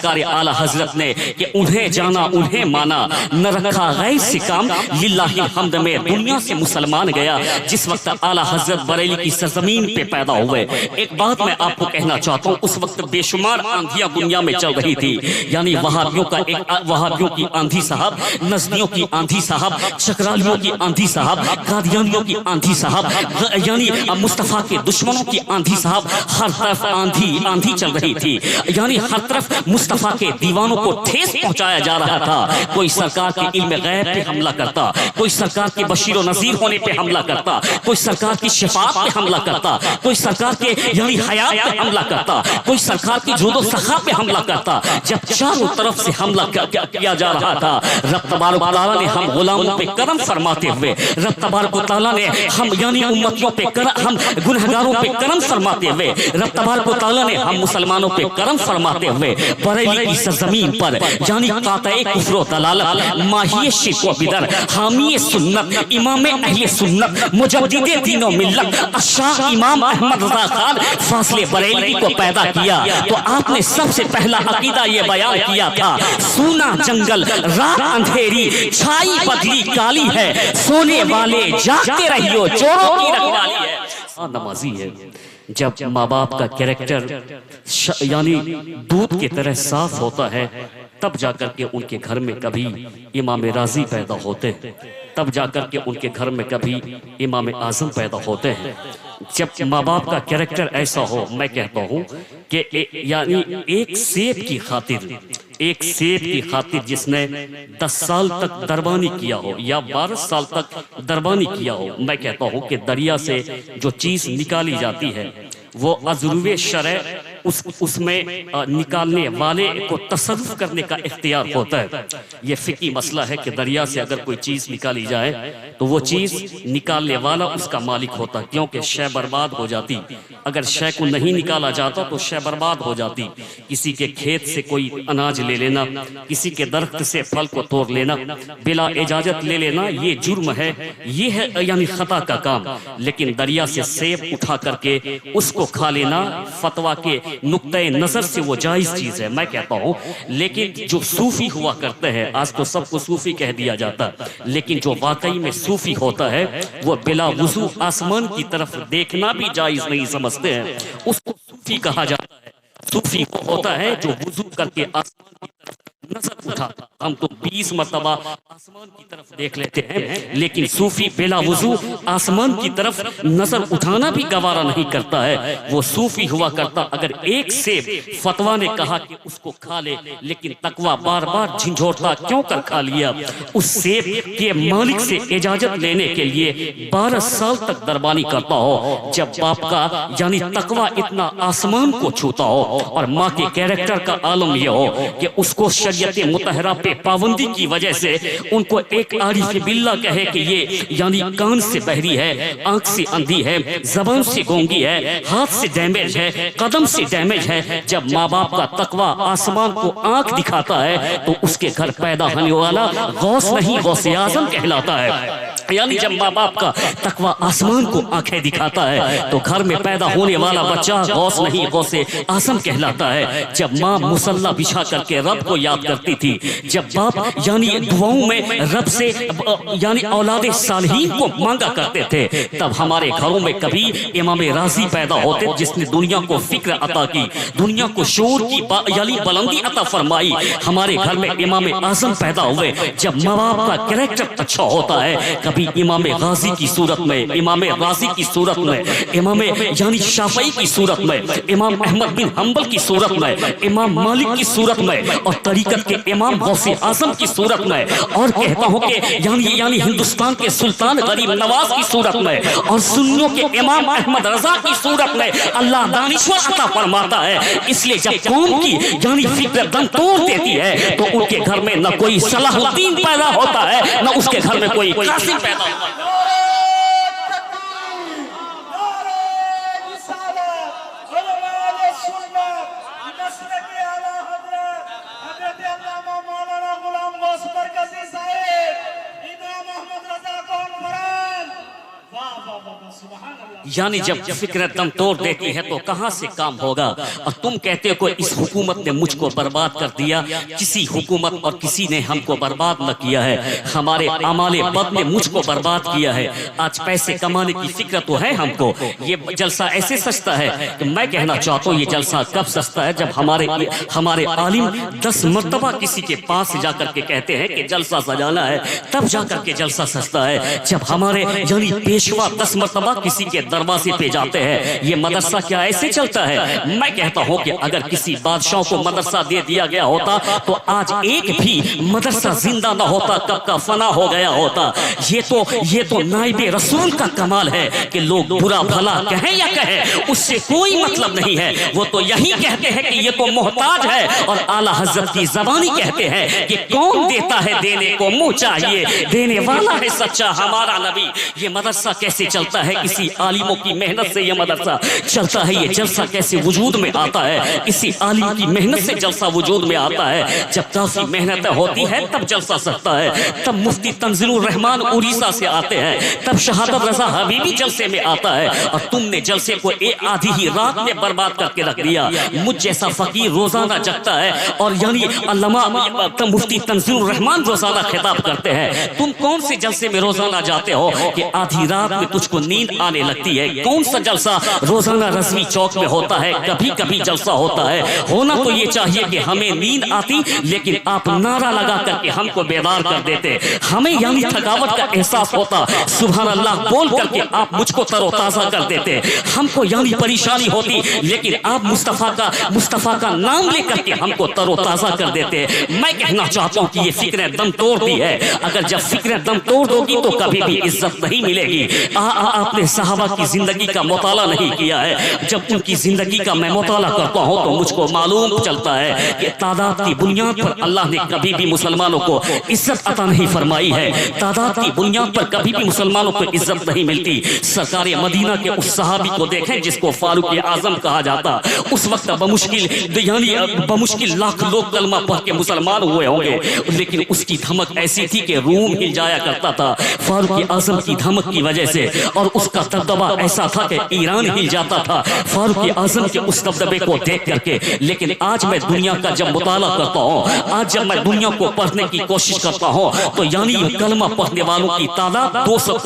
سرکار اعلی حضرت نے کہ انہیں جانا انہیں مانا نہ رکھا غیر سے کام للہ الحمد میں دنیا سے مسلمان گیا جس وقت اعلی حضرت بریلی کی سرزمین پہ پیدا ہوئے۔ ایک بات میں آپ کو کہنا چاہتا ہوں، اس وقت بے شمار آندھیاں دنیا میں چل رہی تھی، یعنی وہابیوں کی آندھی صاحب، نزدیوں کی آندھی صاحب، چکرالیوں کی آندھی صاحب، قادیانیوں کی آندھی صاحب، یعنی مصطفیٰ کے دشمنوں کی آندھی صاحب، ہر طرف آندھی چل رہی تھی، یعنی ہر طرف مصطفیٰ کے دیوانوں کو ٹھیس پہنچایا جا رہا تھا۔ کوئی سرکار کے علم غیب پہ حملہ کرتا، کوئی سرکار کے بشیر و نذیر ہونے پہ حملہ کرتا، کوئی سرکار کی شفاعت پہ حملہ کرتا، کوئی سرکار کے یعنی حیات پہ حملہ کرتا، کوئی سرکار کی جود و سخا پہ حملہ کرتا۔ جب چاروں طرف سے حملہ کیا جا رہا تھا، رب تبارک و تعالیٰ نے ہم غلاموں پہ کرم فرماتے ہوئے، رب تبارک و تعالیٰ نے ہم یعنی امتیوں پہ ہم گنہگاروں پہ کرم فرماتے ہوئے، رب تبارک و تعالیٰ نے ہم مسلمانوں پہ کرم فرماتے ہوئے بریلی کی سرزمین پر یعنی قاطع کفر و دلالت، ماہی شرک و بدر، حامی سنت، امام اہل سنت، مجدد دین و ملت، الشاہ امام احمد رضا خان فاضل بریلوی کو پیدا کیا تو آپ نے سب سے پہلا عقیدہ یہ بیان کیا تھا، سونا جنگل رات اندھیری چھائی بدلی کالی ہے، سونے والے جاگتے رہیو چوروں کی رکھوالی ہے۔ نمازی ہے، جب ماں باپ کا کریکٹر یعنی دودھ کی طرح صاف ہوتا ہے تب جا کر کے ان کے گھر میں کبھی امام راضی پیدا ہوتے ہیں، تب جا کر کے ان کے گھر میں کبھی امام اعظم پیدا ہوتے ہیں۔ جب ماں باپ کا کریکٹر ایسا ہو، میں کہتا ہوں کہ یعنی ایک سیب کی خاطر جس نے 10 سال تک دربانی کیا ہو یا 12 سال تک دربانی کیا ہو، میں کہتا ہوں کہ دریا سے جو چیز نکالی جاتی ہے وہ عذرو شرع اس میں نکالنے والے کو تصرف کرنے کا اختیار ہوتا ہے۔ یہ فقہی مسئلہ ہے کہ دریا سے اگر کوئی چیز نکالی جائے تو وہ چیز نکالنے والا اس کا مالک ہوتا، کیونکہ شے برباد ہو جاتی، اگر شے کو نہیں نکالا جاتا تو شے برباد ہو جاتی۔ کسی کے کھیت سے کوئی اناج لے لینا، کسی کے درخت سے پھل کو توڑ لینا، بلا اجازت لے لینا، یہ جرم ہے، یہ ہے یعنی خطا کا کام۔ لیکن دریا سے سیب اٹھا کر کے اس کو کھا لینا فتویٰ کے نقطۂ نظر سے وہ جائز چیز ہے، میں کہتا ہوں۔ لیکن جو صوفی ہوا کرتے ہیں، آج تو سب کو صوفی کہہ دیا جاتا، لیکن جو واقعی میں صوفی ہوتا ہے وہ بلا وضو آسمان کی طرف دیکھنا بھی جائز نہیں سمجھتے ہیں، اس کو صوفی کہا جاتا ہے۔ صوفی وہ ہوتا ہے جو وضو کر کے آسمان کی طرف نظر اٹھاتا۔ ہم تو 20 مرتبہ آسمان کی طرف دیکھ لیتے ہیں، لیکن صوفی بلا وضو آسمان کی طرف نظر اٹھانا بھی گوارا نہیں کرتا ہے، وہ صوفی ہوا کرتا۔ اگر ایک سیب فتویٰ نے کہا کہ اس کو کھا لے، لیکن تقویٰ بار بار جھنجھوڑتا کیوں کر کھا لیا؟ اس سیب کے مالک سے اجازت لینے کے لیے 12 سال تک دربانی کرتا ہو۔ جب باپ کا یعنی تقویٰ اتنا آسمان کو چھوتا ہو اور ماں کے کیریکٹر کا عالم یہ ہو کہ اس کو شریعت مطہرہ پہ پابندی کی وجہ سے ان کو ایک عارف باللہ کہے کہ یہ یعنی کان سے بہری ہے، آنکھ سے اندھی ہے، زبان سے گونگی ہے، ہاتھ سے ڈیمیج ہے، قدم سے ڈیمیج ہے۔ جب ماں باپ کا تقویٰ آسمان کو آنکھ دکھاتا ہے تو اس کے گھر پیدا ہونے والا غوث نہیں غوث اعظم کہلاتا ہے۔ یعنی جب ماں باپ کا تقویٰ آسمان کو آنکھیں دکھاتا ہے تو گھر میں پیدا ہونے والا بچہ غوث نہیں غوث اعظم کہلاتا ہے۔ جب ماں مصلی بچھا کر کے رب کو یاد کرتی تھی، جب باپ یعنی دعاؤں میں رب سے یعنی اولاد صالحین کو مانگا کرتے تھے، تب ہمارے گھروں میں کبھی امام راضی پیدا ہوتے جس نے دنیا کو فکر عطا کی، دنیا کو شعور کی یعنی بلندی عطا فرمائی۔ ہمارے گھر میں امام اعظم پیدا ہوئے۔ جب ماں باپ کا کریکٹر اچھا ہوتا ہے، کبھی امام غازی کی صورت میں، امام رازی کی صورت میں، امام یعنی شافعی کی صورت میں، امام احمد بن حنبل کی صورت میں، امام مالک کی صورت میں، اور طریقت کے امام غوث اعظم کی صورت میں، اور کہتا ہوں کہ یعنی ہندوستان کے سلطان غریب نواز کی صورت میں، اور سنیوں کے امام احمد رضا کی صورت میں اللہ دانشور عطا فرماتا ہے۔ اس لیے جب قوم کی یعنی فکر دم توڑ دیتی ہے تو ان کے گھر میں نہ کوئی صلاح الدین پیدا ہوتا ہے، نہ اس کے گھر میں کوئی قاسم پیدا ہوتا ہے۔ یعنی جب فکر دم توڑ دیتی ہے تو کہاں سے کام ہوگا؟ اور تم کہتے ہو اس حکومت نے مجھ کو برباد کر دیا. کسی حکومت اور کسی نے ہم کو برباد نہ کیا ہے. ہمارے اعمال بد نے مجھ کو برباد کیا ہے. آج پیسے کمانے کی فکر تو ہے ہم کو. یہ جلسہ ایسے سستا ہے کہ میں کہنا چاہتا ہوں یہ جلسہ کب سستا ہے جب ہمارے عالم 10 مرتبہ کسی کے پاس جا کر کے کہتے ہیں کہ جلسہ سجانا ہے, تب جا کر کے جلسہ سستا ہے. جب ہمارے یعنی پیشوا 10 مرتبہ کسی کے دروازے پہ جاتے ہیں. یہ مدرسہ کیا ایسے چلتا ہے؟ میں کہتا ہوں کہ اگر کسی بادشاہ کو مدرسہ دے دیا گیا ہوتا تو آج ایک بھی مدرسہ زندہ نہ ہوتا, کب کا فنا ہو گیا ہوتا. یہ تو نائب رسول کا کمال ہے کہ لوگ برا بھلا کہیں یا کہیں اس سے کوئی مطلب نہیں ہے. وہ تو یہی کہتے ہیں کہ یہ تو محتاج ہے, اور اعلیٰ حضرت کی زبانی کہتے ہیں کہ کون دیتا ہے دینے کو منہ چاہیے, دینے والا ہے سچا ہمارا نبی. یہ مدرسہ کیسے چلتا ہے؟ کسی عالموں کی محنت سے یہ مدرسہ چلتا ہے. یہ جلسہ کیسے وجود میں آتا ہے؟ کسی عالم کی محنت سے جلسہ وجود میں آتا ہے. جب کافی محنت ہوتی ہے تب جلسہ سکتا ہے. تب مفتی تنزیل الرحمان اڑیسہ سے آتے ہیں, تب شہادت رضا حبیبی جلسے میں آتا ہے, اور تم نے جلسے کو آدھی ہی رات میں برباد کر کے رکھ دیا. مجھ جیسا فقیر روزانہ جگتا ہے, اور یعنی علامہ مفتی تنزیل الرحمان روزانہ خطاب کرتے ہیں. تم کون سے جلسے میں روزانہ جاتے ہو کہ آدھی رات میں تجھ کو نیند آنے لگتی ہے؟ کون سا جلسہ روزانہ رضوی چوک میں ہوتا ہے؟ کبھی کبھی جلسہ ہوتا ہے. ہونا تو یہ چاہیے کہ ہمیں نیند آتی, لیکن آپ نعرہ لگا کر کے ہم کو بیدار کر دیتے. ہمیں یعنی تھکاوٹ کا احساس ہوتا, سبحان اللہ بول کر کے آپ مجھ کو تر و تازہ کر دیتے. ہم کو یعنی پریشانی ہوتی, لیکن آپ مصطفیٰ کا نام لے کر کے ہم کو تر و تازہ کر دیتے. میں کہنا چاہتا ہوں کہ یہ فکر دم توڑ دی ہے. اگر جب فکر دم توڑ دو گی تو کبھی بھی عزت نہیں ملے گی. آپ نے صحابہ کی زندگی کا مطالعہ نہیں کیا ہے. جب ان کی زندگی کا میں مطالعہ کرتا ہوں تو مجھ کو معلوم چلتا ہے کہ تعداد کی بنیاد پر اللہ نے کبھی بھی مسلمانوں کو عزت عطا نہیں فرمائی ہے. تعداد کی بنیاد پر کبھی بھی مسلمانوں کو عزت نہیں ملتی. سرکار مدینہ کے اس صحابی کو دیکھیں جس کو فاروق اعظم کہا جاتا. اس وقت بمشکل لاکھ لوگ کلمہ پڑھ کے مسلمان ہوئے ہوں گے, لیکن اس کی دھمک ایسی تھی کہ روم ہل جایا کرتا تھا فاروق اعظم کی دھمک کی وجہ سے, اور اس کا دبدبہ ایسا تھا کہ ایران ہل جاتا تھا فاروق اعظم کے اس دبدبے کو دیکھ کر کے. لیکن آج میں دنیا کا جب مطالعہ کرتا ہوں, آج جب میں دنیا کو پڑھنے کی کوشش کرتا ہوں, تو یعنی کلمہ پڑھنے والوں کی تعداد 200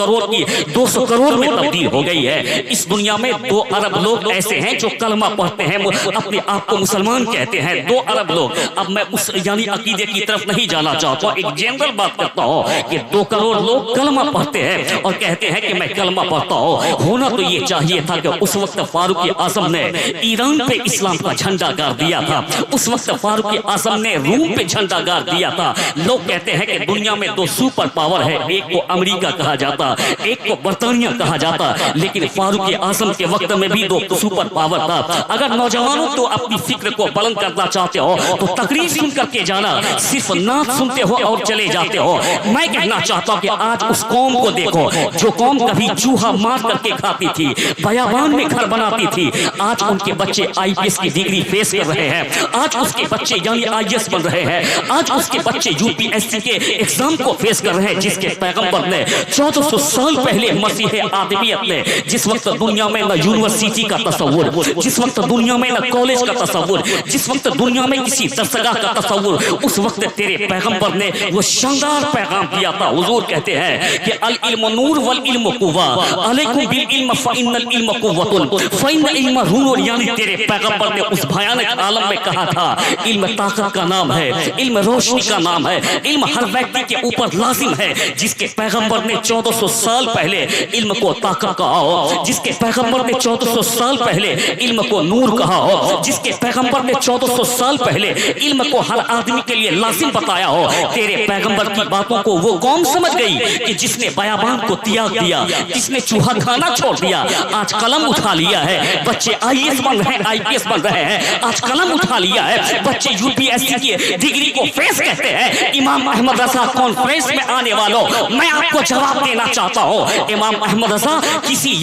کروڑ میں تبدیل ہو گئی ہے. اس دنیا میں 2 ارب لوگ ایسے ہیں جو کلمہ پڑھتے ہیں, اپنے آپ کو مسلمان کہتے ہیں. 2 ارب لوگ. اب میں اس یعنی عقیدے کی طرف نہیں جانا چاہتا ہوں, ایک جنرل بات کرتا ہوں کہ 2 کروڑ لوگ کلمہ پڑھتے ہیں اور کہتے ہیں کہ میں کلمہ پڑھتا ہوں. ہونا تو یہ چاہیے تھا کہ اس وقت فاروق اعظم نے ایران پہ اسلام کا جھنڈا گاڑ دیا تھا. اس وقت فاروق اعظم نے روم پہ جھنڈا گاڑ دیا تھا. لوگ کہتے ہیں کہ دنیا میں 2 سپر پاور ہے, ایک کو امریکہ کہا جاتا, ایک کو برطانیہ کہا جاتا. لیکن فاروق اعظم کے وقت میں بھی 2 سپر پاور تھا. اگر نوجوانوں تو اپنی فکر کو بلند کرنا چاہتے ہو تو تقریر سن کر کے جانا, صرف نعت سنتے ہو اور چلے جاتے ہو. میں کہنا چاہتا ہوں کہ آج اس قوم کو دیکھو جو قوم کبھی چوہا مار کر کے کھاتی تھی, بیابان میں گھر بناتی تھی, آج ان کے بچے IPS کی ڈگری فیس کر رہے ہیں. آج اس کے بچے یعنی IAS بن رہے ہیں. آج اس کے بچے UPSC کے ایگزام کو فیس کر رہے ہیں, جس کے پیغمبر نے 1400 سال پہلے مسیح آدمیت نے, جس وقت دنیا میں نہ یونیورسٹی کا تصور, جس وقت دنیا میں نہ کالج کا تصور, جس وقت دنیا میں کسی درسگاہ کا تصور, اس وقت تیرے پیغمبر نے وہ شاندار پیغام دیا تھا. حضور کہتے ہیں کہ العلم نور والعلم قوہ, علیکم بالعلم فإن العلم قوۃ فإن العلم نور. یعنی تیرے پیغمبر نے اس بھیانک عالم میں کہا تھا علم طاقت کا نام ہے, علم روشنی کا نام ہے, علم ہر ویکتی کے اوپر لازم ہے. جس کے پیغمبر نے 1400 سال پہلے علم کو طاقت کہا ہو, جس کے پیغمبر نے 1400 سال پہلے علم کو نور کہا ہو, جس کے پیغمبر نے 1400 سال پہلے علم کو ہر آدمی کے لیے لازم بتایا ہو, تیرے پیغمبر کی باتوں کو وہ قوم سمجھ گئی کہ جس نے بیابان کو تیاگ دیا, جس نے چوہا کھانا چھوڑ دیا, آج قلم اٹھا لیا ہے. بچے IAS بن رہے ہیں, IPS بن رہے ہیں, آج قلم اٹھا لیا ہے. بچے UPSC کی ڈگری کو فیس کہتے ہیں. امام احمد رضا کانفرنس میں آنے والوں, میں آپ کو جواب دینا چاہتا ہوں, امام احمد رضا کسی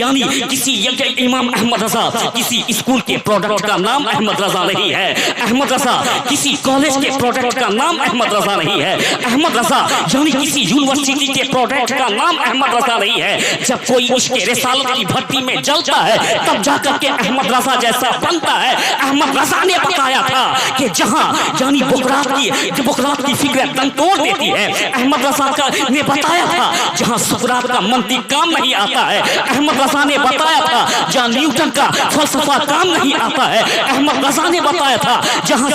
امام احمد رضا کسی اسکول کے پروڈکٹ کا نام احمد رضا نہیں ہے. احمد رضا کسی کالج کے پروڈکٹ کا نام احمد رضا نہیں ہے. احمد رضا یعنی کسی یونیورسٹی کے پروڈکٹ کا نام احمد رضا نہیں ہے. جب کوئی عشق رسالت کی بھٹی میں جلتا ہے تب جا کر کے احمد رضا جیسا بنتا ہے۔ احمد رضا نے بتایا تھا کہ جہاں یعنی بقرات کی فکر دم توڑ دیتی ہے، احمد رضا نے بتایا تھا جہاں سقراط کا منطق کام نہیں آتا ہے، احمد رضا نے بتایا تھا جہاں نیوٹن کا فلسفہ کام نہیں آتا ہے، احمد رضا نے بتایا تھا جہاں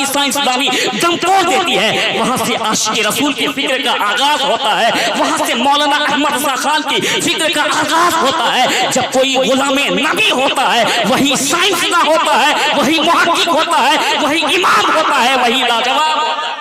سائنسدانی دم توڑ دیتی ہے وہاں سے عاشق رسول کی فکر کا آغاز ہوتا ہے، وہاں سے مولانا احمد رضا خان کی فکر کا آغاز ہوتا ہے۔ جب کوئی غلام نبی ہوتا ہے وہی سائنسداں ہوتا ہے، وہی محقق ہوتا ہے، وہی امام ہوتا ہے، وہی لاجواب ہوتا ہے۔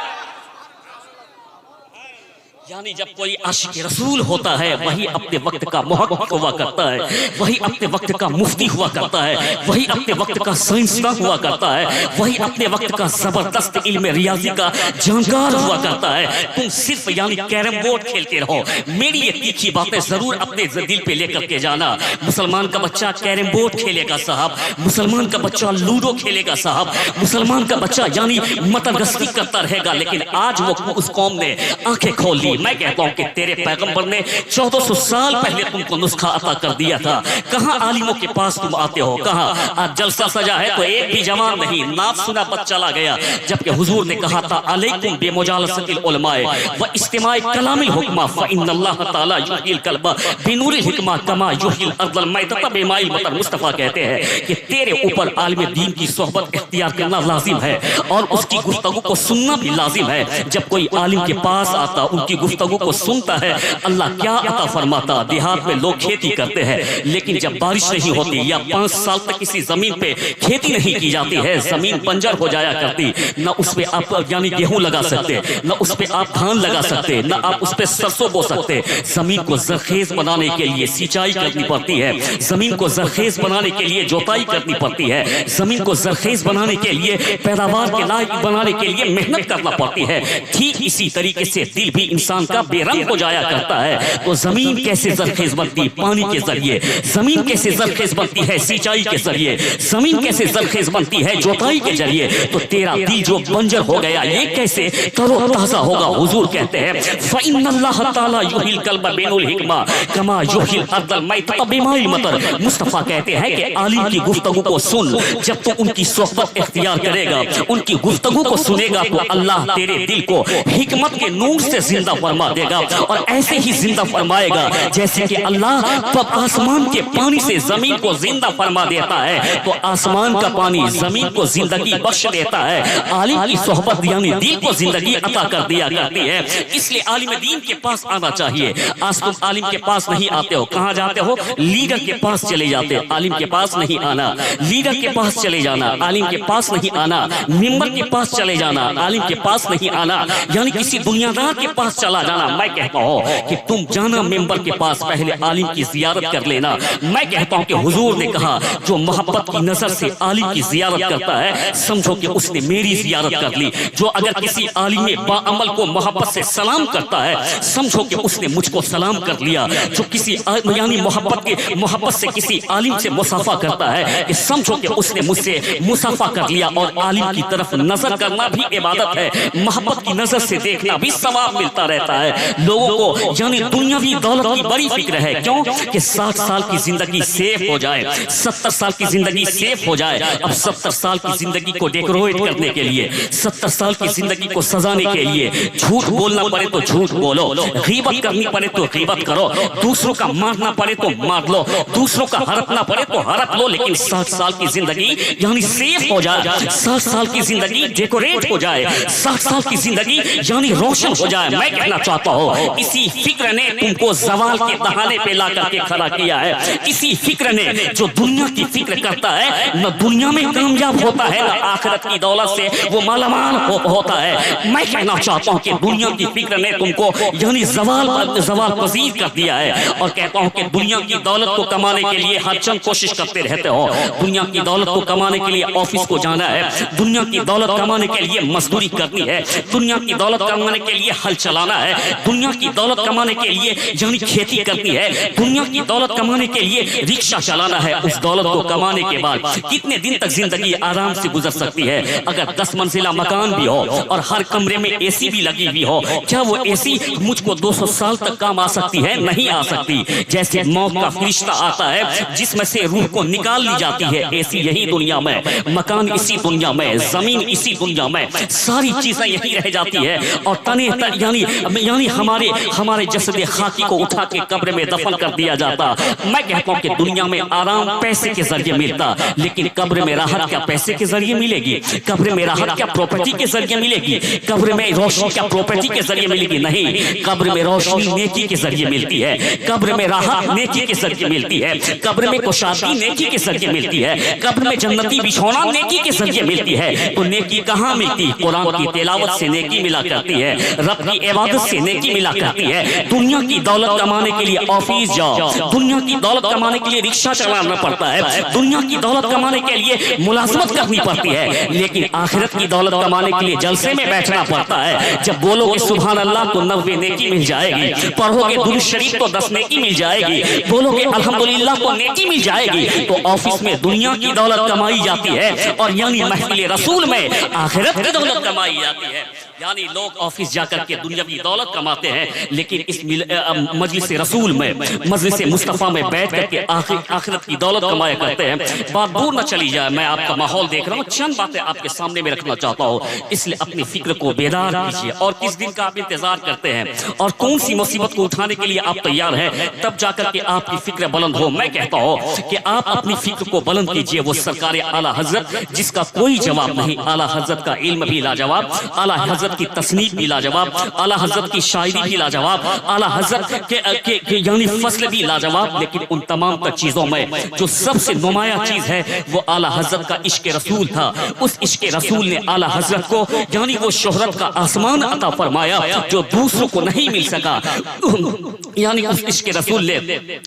یعنی جب کوئی عاشق رسول ہوتا ہے وہی اپنے وقت کا محقق ہوا کرتا ہے، وہی اپنے وقت کا مفتی ہوا کرتا ہے، وہی اپنے وقت کا سائنسداں ہوا کرتا ہے، وہی اپنے وقت کا زبردست علم ریاضی کا جانکار ہوا کرتا ہے۔ تم صرف یعنی کیرم بورڈ کھیلتے رہو، میری یہ تیکھی باتیں ضرور اپنے دل پہ لے کر کے جانا۔ مسلمان کا بچہ کیرم بورڈ کھیلے گا صاحب، مسلمان کا بچہ لوڈو کھیلے گا صاحب، مسلمان کا بچہ یعنی متن گستی کرتا رہے گا، لیکن آج وہ اس قوم نے آنکھیں کھول لی۔ میں کہتا ہوں کہ تیرے پیغمبر نے 1400 سال پہلے تم کو نسخہ عطا کر دیا تھا، کہاں عالموں کے پاس تم آتے ہو؟ کہاں آج جلسہ سجا ہے تو ایک بھی جوان نہیں، نعت سنا بچ چلا گیا، جبکہ حضور نے کہا تھا علیکم بمجالست العلماء واستماع کلام الحکمہ فإن اللہ تعالی یحیی القلب بنور الحکمہ کما یحیی الارض المیتۃ بماء المطر۔ مصطفیٰ کہتے ہیں کہ تیرے اوپر عالم دین کی صحبت اختیار کرنا لازم ہے اور اس کی گفتگو کو سننا بھی لازم ہے۔ جب کوئی عالم کے پاس آتا ان کی گفتگو کو سنتا ہے، اللہ کیا عطا فرماتا۔ دیہات میں لوگ کھیتی کرتے ہیں لیکن جب بارش نہیں ہوتی یا 5 سال تک کسی زمین پہ کھیتی نہیں کی جاتی ہے، زمین بنجر ہو جایا کرتی، نہ اس پہ آپ یعنی گیہوں لگا سکتے، نہ اس پہ آپ دھان لگا سکتے، نہ آپ اس پہ سرسوں بو سکتے۔ زمین کو زرخیز بنانے کے لیے سینچائی کرنی پڑتی ہے، زمین کو زرخیز بنانے کے لیے جوتائی کرنی پڑتی ہے، زمین کو زرخیز بنانے کے لیے پیداوار کے لائق بنانے کے لیے محنت کرنا پڑتی ہے۔ ٹھیک اسی طریقے سے دل بھی انسان کا بے رنگ ہو جایا کرتا ہے۔ تو زمین کیسے زرخیز بنتی؟ پانی کے ذریعے۔ زمین کیسے زرخیز بنتی ہے؟ سینچائی کے ذریعے۔ زمین کیسے زرخیز بنتی ہے؟ جوتائی کے ذریعے۔ تو تیرا دل جو بنجر ہو گیا یہ کیسے تر و تازہ ہوگا؟ حضور کہتے ہیں فإن اللہ تعالی یحیی القلب بنور الحکمہ کما یحیی الارض المیتۃ بماء المطر۔ مصطفیٰ کہتے ہیں کہ عالم کی گفتگو کو سن، جب تو ان کی صحبت اختیار کرے گا، ان کی گفتگو کو سنے گا تو اللہ تیرے دل کو حکمت کے نور سے زندہ فرما دے گا، اور ایسے ہی زندہ فرمائے گا جیسے کہ اللہ آسمان کے پانی سے زمین کو زندہ فرما دیتا ہے، تو آسمان کا پانی زمین کو زندگی بخش دیتا ہے۔ عالم کی صحبت یعنی دل کو زندگی عطا کر دیا کرتی ہے، اس لیے عالم دین کے پاس آنا چاہیے۔ آج تم عالم کے پاس نہیں آتے ہو، کہاں جاتے ہو؟ لیڈر کے پاس چلے جاتے، عالم کے پاس نہیں آنا۔ لیڈر کے پاس چلے جانا، عالم کے پاس نہیں آنا۔ ممبر کے پاس چلے جانا، عالم کے پاس نہیں آنا، یعنی کسی دنیا دار کے پاس چلا جانا۔ میں کہتا ہوں کہ تم جانا ممبر کے پاس پہلے عالم کی زیارت کر لینا۔ میں کہتا ہوں کہ حضور نے کہا جو محبت کی نظر سے عالم کی زیارت کرتا ہے سمجھو کہ اس نے میری زیارت کر لی۔ جو اگر کسی عالم باعمل کو محبت سے سلام کرتا ہے سمجھو کہ اس نے مجھ کو سلام کر لیا۔ جو کسی یعنی محبت سے کسی عالم سے مصافحہ کرتا ہے کہ سمجھو کہ اس نے مجھ سے مصافحہ کر لیا۔ اور عالم کی طرف نظر کرنا بھی عبادت ہے، محبت کی نظر سے دیکھنا بھی ثواب ملتا رہتا ہے۔ لوگوں کو یعنی دنیاوی دولت کی بڑی فکر ہے، کیوں کہ 60 سال کی زندگی سیف ہو جائے، 70 سال کی زندگی سیف ہو جائے۔ اب 70 سال کی زندگی کو ڈیکوریٹ کرنے کے لیے، 70 سال کی زندگی کو سجانے کے لیے جھوٹ بولنا پڑے تو جھوٹ بولو، غیبت کرنی پڑے تو غیبت کرو، دوسروں کا مارنا پڑے تو مار لو، دوسروں کا ہڑپنا پڑے تو ہڑپ لو، لیکن 60 سال کی زندگی یعنی سیف ہو جائے، 60 سال کی زندگی ڈیکوریٹ ہو جائے، 60 سال کی زندگی یعنی روشن ہو جائے۔ میں کہنا چاہتا ہوں اسی فکر نے تم کو زوال کے دہانے پہ لا کر کے کھڑا کیا ہے۔ اسی فکر نے جو دنیا کی فکر کرتا ہے نہ دنیا میں کامیاب ہوتا ہے نہ آخرت کی دولت سے وہ مالا مال ہوتا ہے۔ میں کہنا چاہتا ہوں کہ دنیا کی فکر نے تم کو یعنی زوال پذیر کر دیا ہے، اور کہتا ہوں کہ دنیا کی دولت کو کمانے کے لیے ہر چند کوشش کرتے رہتے ہو۔ دنیا کی دولت کو کمانے کے لیے آفس کو جانا ہے، دنیا کی دولت کمانے کے لیے مزدوری کرنی ہے، دنیا کی دولت کمانے کے لیے ہل چلانا ہے، دنیا کی دولت کمانے کے لیے یعنی کھیتی کرتی ہے، دنیا کی دولت کمانے کے لیے رکشہ چلانا ہے، اس دولت کو کمانے کے بعد کتنے دن تک زندگی آرام سے گزر سکتی ہے؟ اگر 10 منزلہ مکان بھی ہو اور ہر کمرے میں اے سی بھی لگی ہوئی ہو، کیا وہ اے سی مجھ کو 200 سال تک کام آ سکتی ہے؟ نہیں آ سکتی۔ جیسے موت کا فرشتہ آتا ہے جس میں سے روح کو نکال لی جاتی ہے، اے سی یہی دنیا میں، مکان اسی دنیا میں، زمین اسی دنیا میں، ساری چیزیں یہی رہ جاتی ہے، اور تنے یعنی ہمارے جسد خاکی کو اٹھا کے قبر میں دفن کر دیا جاتا۔ میں کہتا ہوں کہ دنیا میں آرام پیسے کے ذریعے ملتا، لیکن قبر میں راحت کیا پیسے کے ذریعے ملے گی؟ قبر میں راحت کیا پراپرٹی کے ذریعے ملے گی؟ قبر میں روشنی کیا پراپرٹی کے ذریعے ملے گی؟ نہیں، قبر میں روشنی نیکی کے ذریعے ملتی ہے، قبر میں راحت نیکی کے ذریعے ملتی ہے، قبر میں کشادگی نیکی کے ذریعے ملتی ہے، قبر میں جنتی بچھونا نیکی کے ذریعے ملتی ہے۔ تو نیکی کہاں ملتی؟ قرآن کی تلاوت سے نیکی ملا کرتی ہے، رب کی عبادت سے نیکی ملا کرتی ہے۔ دنیا کی دولت کمانے کے لیے آفس جاؤ، دنیا کی دولت کمانے کے لیے رکشہ چلانا پڑتا ہے، دنیا کی دولت کمانے کے لیے ملازمت کرنی پڑتی ہے، لیکن آخرت کی دولت کمانے کے لیے جلسے میں بیٹھنا پڑتا ہے۔ جب بولو گے سبحان اللہ تو 90 نیکی مل جائے گی، پڑھو گے درود شریف تو 10 نیکی مل جائے گی، بولو گے الحمدللہ تو نیکی مل جائے گی۔ تو آفس میں دنیا کی دولت کمائی جاتی ہے، اور یعنی محفل رسول میں آخرت کی دولت کمائی جاتی ہے۔ یعنی لوگ آفس جا کر کے دنیا کی دولت کماتے ہیں، لیکن اس مجلس رسول میں، مجلس مصطفیٰ میں بیٹھ کر کے آخرت کی دولت کمایا کرتے ہیں۔ بات دور نہ چلی جائے، میں آپ کا ماحول دیکھ رہا ہوں، چند باتیں آپ کے سامنے میں رکھنا چاہتا ہوں، اس لیے اپنی فکر کو بیدار کیجیے، اور کس دن کا آپ انتظار کرتے ہیں اور کون سی مصیبت کو اٹھانے کے لیے آپ تیار ہیں، تب جا کر کے آپ کی فکر بلند ہو۔ میں کہتا ہوں کہ آپ اپنی فکر کو بلند کیجیے، وہ سرکار اعلیٰ حضرت جس کا کوئی جواب نہیں، اعلیٰ حضرت کا علم بھی لاجواب، اعلیٰ حضرت کی تصنیف بھی لاجواب، اعلیٰ حضرت کی شاعری بھی لاجواب، اعلیٰ حضرت کے یعنی فصل بھی لاجواب، لیکن ان تمام تر چیزوں میں جو سب سے نمایاں چیز ہے وہ اعلیٰ حضرت کا عشق رسول تھا۔ اس عشق رسول نے اعلیٰ حضرت کو یعنی وہ شہرت کا آسمان عطا فرمایا جو دوسروں کو نہیں مل سکا، یعنی اس عشق رسول نے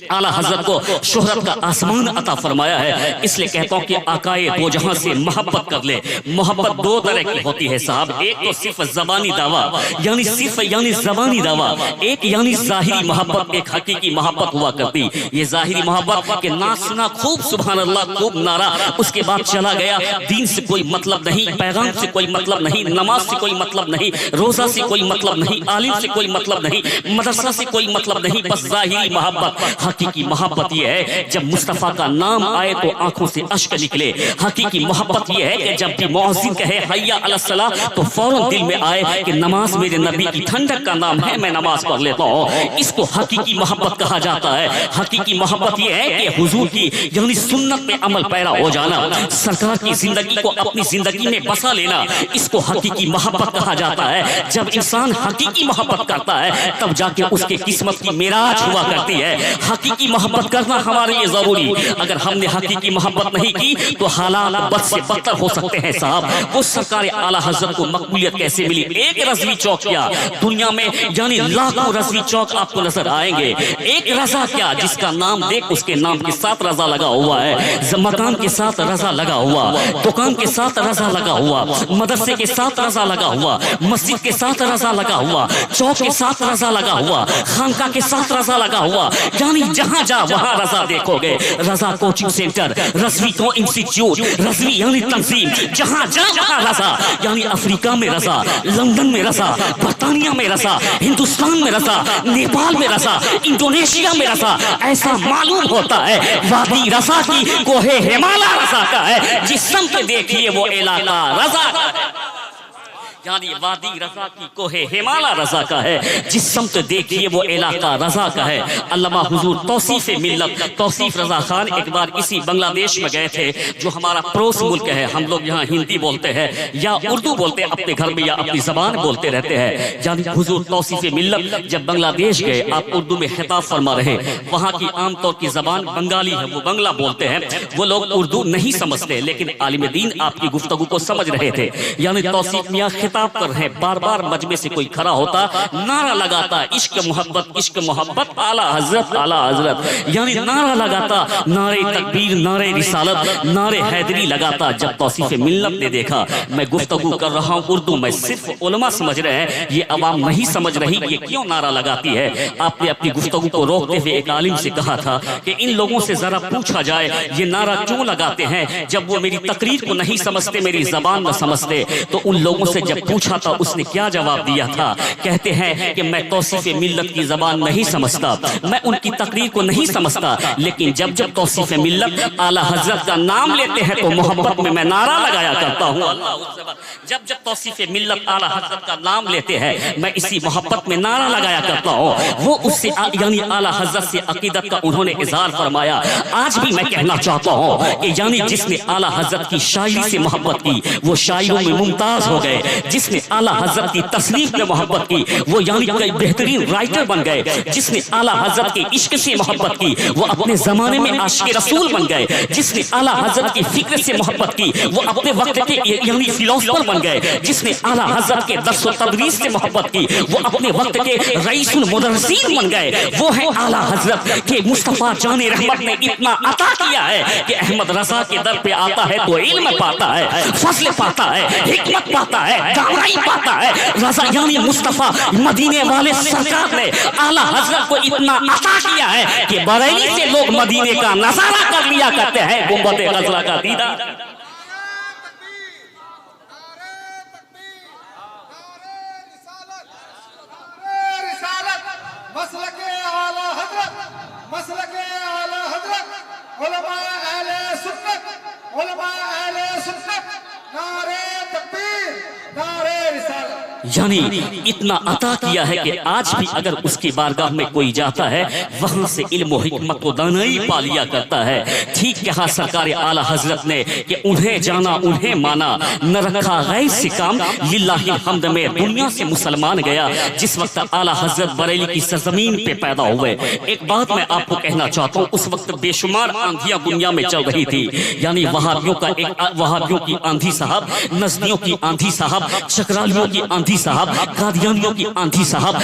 اعلیٰ حضرت کو شہرت کا آسمان عطا فرمایا ہے۔ اس لیے کہتا ہوں کہ آقائے دو جہاں سے محبت کر لے۔ محبت دو طرح کی ہوتی ہے صاحب، ایک تو صرف زبانی دعویٰ یعنی صرف زبانی دعویٰ، ایک یعنی ظاہری محبت، ایک حقیقی محبت ہوا کرتی۔ یہ ظاہری محبت کہ نہ سنا خوب سبحان اللہ خوب نعرہ، اس کے بعد چلا گیا، دین سے کوئی مطلب نہیں، پیغام سے کوئی مطلب نہیں، نماز سے کوئی مطلب نہیں، روزہ سے کوئی مطلب نہیں، عالم سے کوئی مطلب نہیں، مدرسہ سے کوئی مطلب نہیں، بس ظاہری محبت۔ حقیقی محبت یہ ہے جب مصطفیٰ کا نام آئے تو آنکھوں سے اشک نکلے۔ حقیقی محبت یہ ہے کہ جب بھی مؤذن کہے حی علی الصلاۃ تو فوراً دل میں آئے کہ نماز میرے نبی کی ٹھنڈک کا نام ہے، میں نماز پڑھ لیتا ہوں۔ اس کو حقیقی محبت کہا جاتا ہے۔ حقیقی محبت یہ ہے کہ حضور کی یعنی سنت پہ عمل پیرا ہو جانا، سرکار کی زندگی کو اپنی زندگی میں بسا لینا، اس کو حقیقی محبت کہا جاتا ہے۔ جب انسان حقیقی محبت کرتا ہے تب جا کے اس کے قسمت کی معراج ہوا کرتی ہے۔ حقیقی محبت کرنا ہمارے لیے ضروری، اگر ہم نے حقیقی محبت نہیں کی تو حالات بد سے بدتر ہو سکتے ہیں صاحب۔ وہ سرکار اعلیٰ حضرت کو مقبولیت کیسے ملی؟ ایک رضوی چوک کیا دنیا میں یعنی لاکھوں رضوی چوک آپ کو نظر آئیں گے، ایک رضا کیا جس کا نام دیکھ اس کے نام کے ساتھ رضا لگا ہوا ہے، مکان کے ساتھ رضا لگا ہوا، دکان کے ساتھ رضا لگا ہوا، مدرسے کے ساتھ رضا لگا ہوا، مسجد کے ساتھ رضا لگا ہوا، چوک کے ساتھ رضا لگا ہوا، خانقاہ کے ساتھ رضا لگا ہوا، یعنی جہاں جا وہاں رضا دیکھو گے۔ رضا کوچنگ سینٹر، رضوی کو انسٹیٹیوٹ، رضوی یعنی تنظیم، جہاں جا وہاں رضا، یعنی افریقہ میں رضا، لندن میں رضا، برطانیہ میں رضا، ہندوستان میں رضا، نیپال میں رضا، انڈونیشیا میں رضا۔ ایسا معلوم ہوتا ہے وادی رضا کی کوہ ہمالا رضا کا ہے، جس سمت دیکھیے وہ علاقہ رضا کا ہے، یعنی وادی رضا کی کوہ ہمالا رضا کا ہے، جس سمت دیکھیے وہ علاقہ رضا کا ہے۔ علامہ حضور توصیف ملت توصیف رضا خان ایک بار اسی بنگلہ دیش میں گئے تھے جو ہمارا پڑوس ملک ہے، ہم لوگ یہاں ہندی بولتے ہیں یا اردو بولتے ہیں، اپنے گھر میں یا اپنی زبان بولتے رہتے ہیں، یعنی حضور توصیف ملت جب بنگلہ دیش گئے آپ اردو میں خطاب فرما رہے، وہاں کی عام طور کی زبان بنگالی ہے، وہ بنگلہ بولتے ہیں، وہ لوگ اردو نہیں سمجھتے، لیکن عالم دین آپ کی گفتگو کو سمجھ رہے تھے، یعنی توصیف میاں خطاب کر رہے ہیں، بار بار مجمع سے کوئی کھڑا ہوتا نعرہ لگاتا عشق محبت اعلیٰ حضرت، یعنی نعرہ لگاتا، نعرہ تکبیر، نعرہ رسالت، نعرہ حیدری لگاتا۔ جب توصیف ملت نے دیکھا میں گفتگو کر رہا ہوں اردو میں، صرف علماء سمجھ رہے ہیں، یہ عوام نہیں سمجھ رہی یہ کیوں نعرہ لگاتی ہے۔ آپ نے اپنی گفتگو کو روکتے ہوئے ایک عالم سے کہا تھا کہ ان لوگوں سے ذرا پوچھا جائے یہ نعرہ کیوں لگاتے ہیں، جب وہ میری تقریر کو نہیں سمجھتے، میری زبان نہ سمجھتے۔ تو ان لوگوں سے جب پوچھا تھا اس نے کیا جواب دیا تھا، کہتے ہیں کہ میں توصیف ملت کی زبان نہیں سمجھتا، میں ان کی تقریر کو نہیں سمجھتا، لیکن جب توصیف ملت اعلیٰ حضرت کا نام لیتے ہیں تو محبت میں نعرہ لگایا کرتا ہوں۔ جب توصیف ملت اعلیٰ حضرت کا نام لیتے ہیں میں اسی محبت میں نعرہ لگایا کرتا ہوں۔ وہ اس سے یعنی اعلیٰ حضرت سے عقیدت کا انہوں نے اظہار فرمایا۔ آج بھی میں کہنا چاہتا ہوں کہ یعنی جس نے اعلیٰ حضرت کی شاعری سے محبت کی وہ شاعروں میں ممتاز ہو گئے، جس نے اعلیٰ حضرت کی تصنیف میں محبت کی وہ یعنی کئی بہترین رائٹر بن گئے، جس نے اعلیٰ حضرت کے عشق سے محبت کی وہ اپنے زمانے میں عاشق رسول بن گئے، جس نے اعلیٰ حضرت کی فکر سے محبت کی وہ اپنے وقت کے یعنی فلاسفر بن گئے، جس نے اعلیٰ حضرت کے درس و تدریس سے محبت کی وہ اپنے وقت کے رئیس المدرسین بن گئے۔ وہ ہیں اعلیٰ حضرت کے مصطفیٰ جان رحمت نے اتنا عطا کیا ہے کہ احمد رضا کے در پہ آتا ہے تو علم پاتا ہے، فضل پاتا ہے، حکمت پاتا ہے، دانائی پاتا ہے۔ رضا یعنی مصطفیٰ مدینے والے سرکار نے اعلیٰ حضرت کو اتنا عطا کیا ہے کہ بریلی سے لوگ مدینے کا نظارہ کر لیا کرتے ہیں، گنبد خضرا کا دیدار۔ یعنی اتنا عطا کیا ہے کہ آج بھی اگر اس کی بارگاہ میں کوئی جاتا ہے وہاں سے علم و حکمت و دانائی پا لیا کرتا ہے۔ ٹھیک کہا سرکار اعلیٰ حضرت نے کہ انہیں جانا انہیں مانا، نہ رکھا غیر سے کام، للہ الحمد میں دنیا سے مسلمان گیا۔ جس وقت اعلیٰ حضرت بریلی کی سرزمین پہ پیدا ہوئے، ایک بات میں آپ کو کہنا چاہتا ہوں، اس وقت بے شمار آندھیاں دنیا میں چل رہی تھی، یعنی وہابیوں کی آندھی صاحب، نزدیوں کی آندھی صاحب، چکرالیوں کی آندھی صاحب، قادیانیوں کی آندھی صاحب،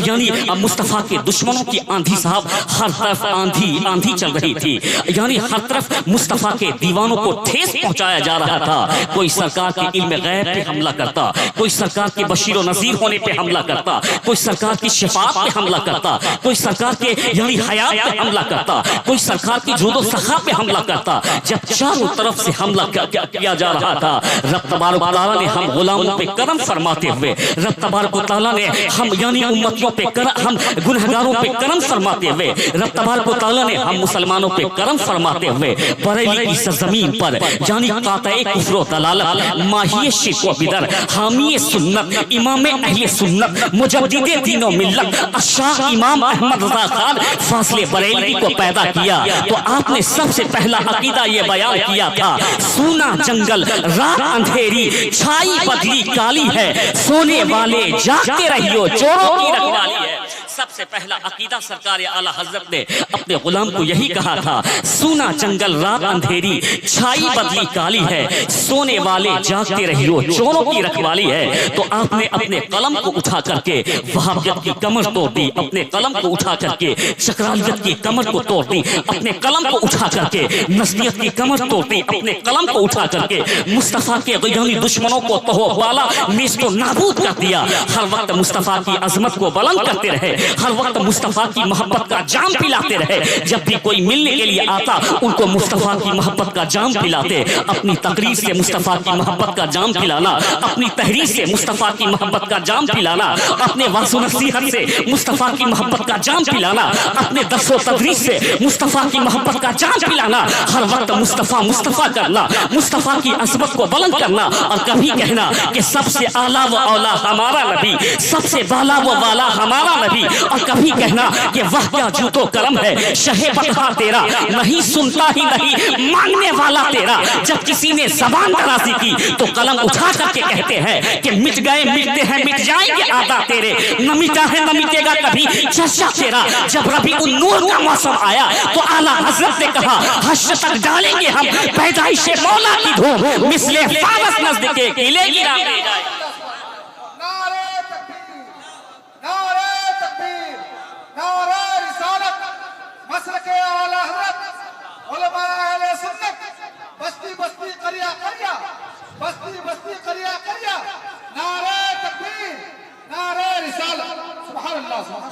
یعنی مصطفیٰ کے دشمنوں کی آندھی صاحب، ہر طرف آندھی چل رہی تھی، یعنی ہر طرف مصطفیٰ کے دیوانوں کو ٹھیس پہنچایا جا رہا تھا۔ کوئی سرکار کے علم غیب پہ حملہ کرتا، کوئی سرکار کے بشیر و نذیر ہونے پہ حملہ کرتا، کوئی سرکار کی شفاعت پہ حملہ کرتا، کوئی سرکار کے یعنی حیات پہ حملہ کرتا، کوئی سرکار کی جود و سخا پہ حملہ کرتا۔ جب چاروں طرف سے حملہ کیا جا رہا تھا، رب تبارک و تعالیٰ نے ہم غلاموں پہ کرم فرماتے ہوئے، رب تبارک و تعالیٰ نے ہم یعنی امتیوں پہ ہم گنہگاروں پہ کرم فرماتے ہوئے، رب تبارک و تعالیٰ نے ہم مسلمانوں پہ کرم فرماتے ہوئے بریلی کی سرزمین پر یعنی قاطع کفر و دلالت، ماہی شرک و بدر، حامی سنت، امام اہل سنت، مجدد دین و ملت، شاہ امام احمد رضا خان فاضل بریلوی کو پیدا کیا تو آپ نے سب سے پہلا عقیدہ یہ بیان کیا تھا، سونا جنگل رات اندھیری چھائی بدلی کالی ہے، سونے والے جاگتے رہیو چوروں کی رکھوالی ہے۔ سب سے پہلا عقیدہ سرکار اعلیٰ حضرت نے اپنے غلام کو یہی کہا تھا، سونا جنگل رات اندھیری چھائی بدلی کالی ہے، سونے والے جاگتے رہیو چوروں کی رکھوالی ہے۔ تو آپ نے اپنے قلم کو اٹھا کر کے وہابیت کی کمر توڑ دی، اپنے قلم کو اٹھا کر کے چکرالیت کی کمر کو توڑ دی، اپنے قلم کو اٹھا کر کے نسلیت کی کمر توڑ دی، اپنے قلم کو اٹھا کر کے مصطفیٰ کے یعنی دشمنوں کو توہو بالا نیست و نابود کر دیا۔ ہر وقت مصطفیٰ کی عظمت کو بلند کرتے رہے، ہر وقت مصطفیٰ کی محبت کا جام پلاتے رہے۔ جب بھی کوئی ملنے کے لیے آتا ان کو مصطفیٰ کی محبت کا جام پلاتے، اپنی تقریر سے مصطفیٰ کی محبت کا جام پلانا، اپنی تحریر سے مصطفیٰ کی محبت کا جام پلانا، اپنے واعظ و نصیحت سے مصطفیٰ کی محبت کا جام پلانا، اپنے درس و تدریس سے مصطفیٰ کی محبت کا جام پلانا، ہر وقت مصطفیٰ کرنا، مصطفیٰ کی عظمت کو بلند کرنا، اور کبھی کہنا کہ سب سے اعلیٰ و اولا ہمارا نبی، سب سے بالا و بالا ہمارا نبی، اور کبھی کہنا کہ وہ کیا جود و کرم ہے شہ بطحا تیرا، نہیں سنتا ہی نہیں ماننے والا تیرا۔ جب کسی نے زبان درازی کی تو قلم اٹھا کر کے کہتے ہیں کہ مٹ گئے مٹتے ہیں مٹ جائیں گے آدھا تیرے، نہ مٹا ہے نہ مٹے گا کبھی چرچا تیرا۔ جب ربیع النور کا موسم آیا تو اعلیٰ حضرت نے کہا حشر تک ڈالیں گے ہم پیدائش مولا کی دھوم، مثل فارس نزد کے قلعے گرا دے جائے۔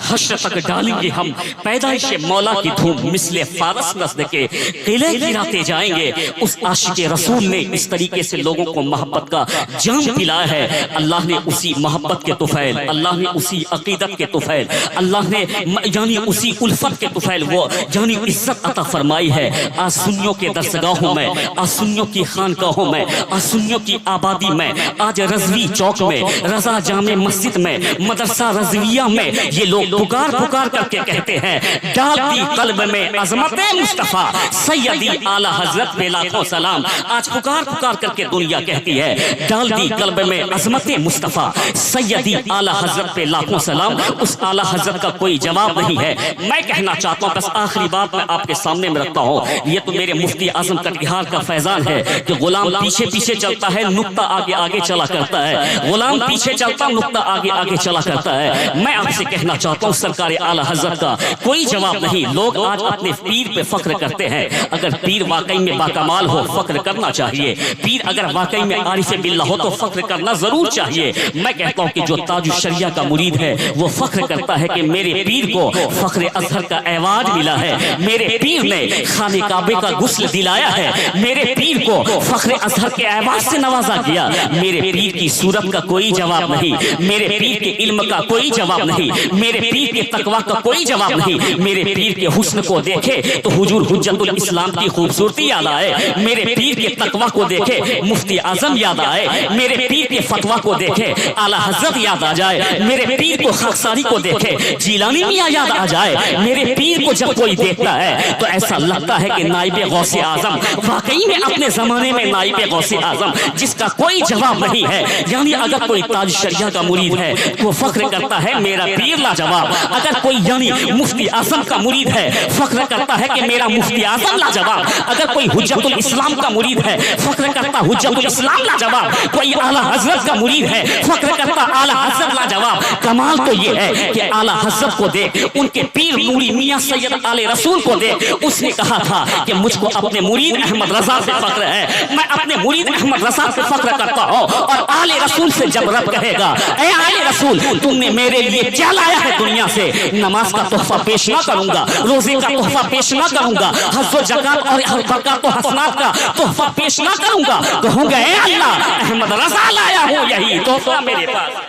حشر تک ڈالیں گے ہم پیدائش مولا کی دھوم، مثل فارس نسل کے قلعے گراتے جائیں گے۔ اس عاشق رسول نے اس طریقے سے لوگوں کو محبت کا جام پلایا ہے۔ اللہ نے اسی محبت کے طفیل، اللہ نے اسی عقیدت کے طفیل، اللہ نے یعنی اسی الفت کے طفیل وہ یعنی عزت عطا فرمائی ہے۔ آج سنیوں کے درسگاہوں میں، آج سنیوں کی خانقاہوں میں، آج سنیوں کی آبادی میں، آج رضوی چوک میں، رضا جامع مسجد میں، مدرسہ رضویہ میں یہ لوگ پکار پکار کر کے کہتے ہیں ڈال دی قلب میں عظمت مصطفیٰ سیدی اعلی حضرت پہ لاکھوں سلام۔ آج پکار پکار کر کے دنیا کہتی ہے ڈال دی قلب میں عظمت مصطفیٰ سیدی اعلی حضرت پہ لاکھوں سلام۔ اس اعلی حضرت کا کوئی جواب نہیں ہے۔ میں کہنا چاہتا ہوں، بس آخری بات میں آپ کے سامنے میں رکھتا ہوں، یہ تو میرے مفتی اعظم کٹیہار کا فیضان ہے کہ غلام پیچھے پیچھے چلتا ہے، نقطہ آگے آگے چلا کرتا ہے۔ غلام پیچھے چلتا، نقطہ آگے آگے چلا کرتا ہے۔ میں آپ سے کہنا چاہتا ہوں سرکار اعلی حضرت کا کوئی جواب نہیں۔ لوگ آج اپنے پیر پہ فخر کرتے ہیں، اگر پیر واقعی میں باکمال ہو فخر کرنا چاہیے، پیر اگر واقعی میں عارف باللہ ہو تو فخر کرنا ضرور چاہیے۔ میں کہتا ہوں کہ جو تاج الشریعہ کا مرید ہے وہ فخر کرتا ہے کہ میرے پیر کو فخر ازہر کا ایوارڈ ملا ہے، میرے پیر نے خانہ کعبے کا غسل دلایا ہے، میرے پیر کو فخر ازہر کے ایوارڈ سے نوازا گیا۔ میرے پیر کی صورت کا کوئی جواب نہیں، میرے پیر کے علم کا کوئی جواب نہیں، میرے پیر کے تقوی کا کوئی جواب نہیں۔ میرے پیر کے حسن کو دیکھے تو حضور حجت الاسلام کی خوبصورتی یاد آئے، میرے پیر کے تقوی کو دیکھے مفتی اعظم یاد آئے، میرے پیر کے فتویٰ کو دیکھے اعلی حضرت یاد آ جائے، میرے پیر کو خاکساری کو دیکھے جیلانی میاں یاد آ جائے۔ میرے پیر کو جب کوئی دیکھتا ہے تو ایسا لگتا ہے کہ نائب غوث اعظم واقعی میں اپنے زمانے میں نائب غوث اعظم جس کا کوئی جواب نہیں ہے۔ یعنی اگر کوئی تاج شریعہ کا مرید ہے وہ فخر کرتا ہے میرا پیر لاجواب، اگر کوئی یعنی مفتی اعظم کا مرید ہے فخر کرتا ہے کہ میرا مفتی اعظم لاجواب، اگر کوئی حجت الاسلام کا مرید ہے فخر کرتا حجت الاسلام لاجواب، کوئی اعلی حضرت کا مرید ہے فخر کرتا اعلی حضرت لاجواب۔ کمال تو یہ ہے کہ اعلی حضرت کو دیکھ، ان کے پیر نوری میاں سید آل رسول کو دیکھ، اس نے کہا تھا کہ مجھ کو اپنے مرید احمد رضا سے فخر ہے، میں اپنے مرید احمد رضا سے فخر کرتا ہوں۔ اور آل رسول سے جب رب کہے گا اے آل رسول تم نے میرے لیے کیا لایا ہے دنیا سے، نماز کا تحفہ پیش نہ کروں گا، روزے کا تحفہ پیش نہ کروں گا، حج و زکات اور برکات و حسنات کا تحفہ پیش نہ کروں گا، کہوں گا اے اللہ احمد رضا لایا ہوں یہی تحفہ میرے پاس،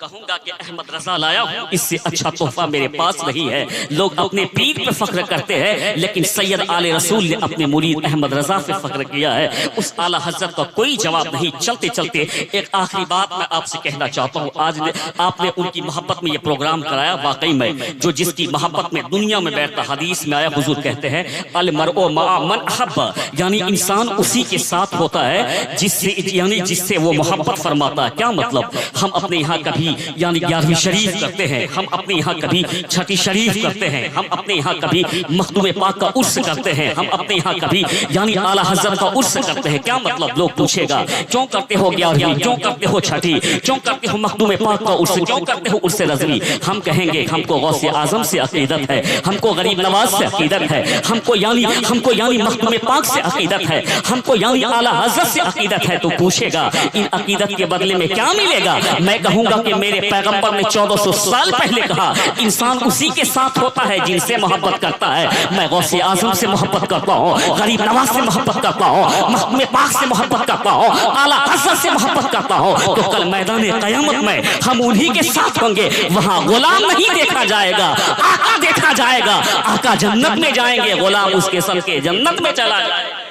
کہوں گا کہ احمد رضا لایا ہوں، اس سے اچھا تحفہ میرے پاس نہیں ہے۔ لوگ اپنے پیر پہ فخر کرتے ہیں لیکن سید آل رسول نے اپنے مرید احمد رضا سے فخر کیا ہے۔ اس اعلی حضرت کا کوئی جواب نہیں۔ چلتے چلتے ایک آخری بات میں آپ سے کہنا چاہتا ہوں، آج آپ نے ان کی محبت میں یہ پروگرام کرایا، واقعی میں جو جس کی محبت میں دنیا میں بیٹھتا، حدیث میں آیا حضور کہتے ہیں المرء مع من احب، یعنی انسان اسی کے ساتھ ہوتا ہے جس سے وہ محبت فرماتا ہے۔ کیا مطلب؟ ہم اپنے یہاں کبھی یعنی 11ویں شریف کرتے ہیں، ہم اپنے یہاں کبھی چھٹی شریف کرتے ہیں، ہم اپنے یہاں کبھی مخدوم پاک کا عرس کرتے ہیں، ہم اپنے یہاں کبھی یعنی اعلی حضرت کا عرس کرتے ہیں۔ کیا مطلب؟ لوگ پوچھے گا کیوں کرتے ہو 11ویں، کیوں کرتے ہو چھٹی، کیوں کرتے ہو مخدوم پاک کا عرس، کیوں کرتے ہو عرس رضوی؟ ہم کہیں گے ہم کو غوث اعظم سے عقیدت ہے، ہم کو غریب نواز سے عقیدت ہے، ہم کو یعنی مخدوم پاک سے عقیدت ہے، ہم کو یعنی اعلی حضرت سے عقیدت ہے۔ تو پوچھے گا ان عقیدت کے بدلے میں کیا ملے گا؟ میں کہوں گا کہ میرے پیغمبر نے 1400 سال پہلے کہا انسان اسی کے ساتھ ہوتا ہے جن سے محبت کرتا ہے۔ میں غوث اعظم سے محبت کرتا ہوں، غریب نواز سے محبت کرتا ہوں، مخدوم پاک سے محبت کرتا ہوں، اعلی حضرت سے محبت کرتا ہوں، تو کل میدان قیامت میں ہم انہی کے ساتھ ہوں گے۔ وہاں غلام نہیں دیکھا جائے گا، آقا دیکھا جائے گا۔ آقا جنت میں جائیں گے، غلام اس کے صدقے جنت میں چلا جائے گا۔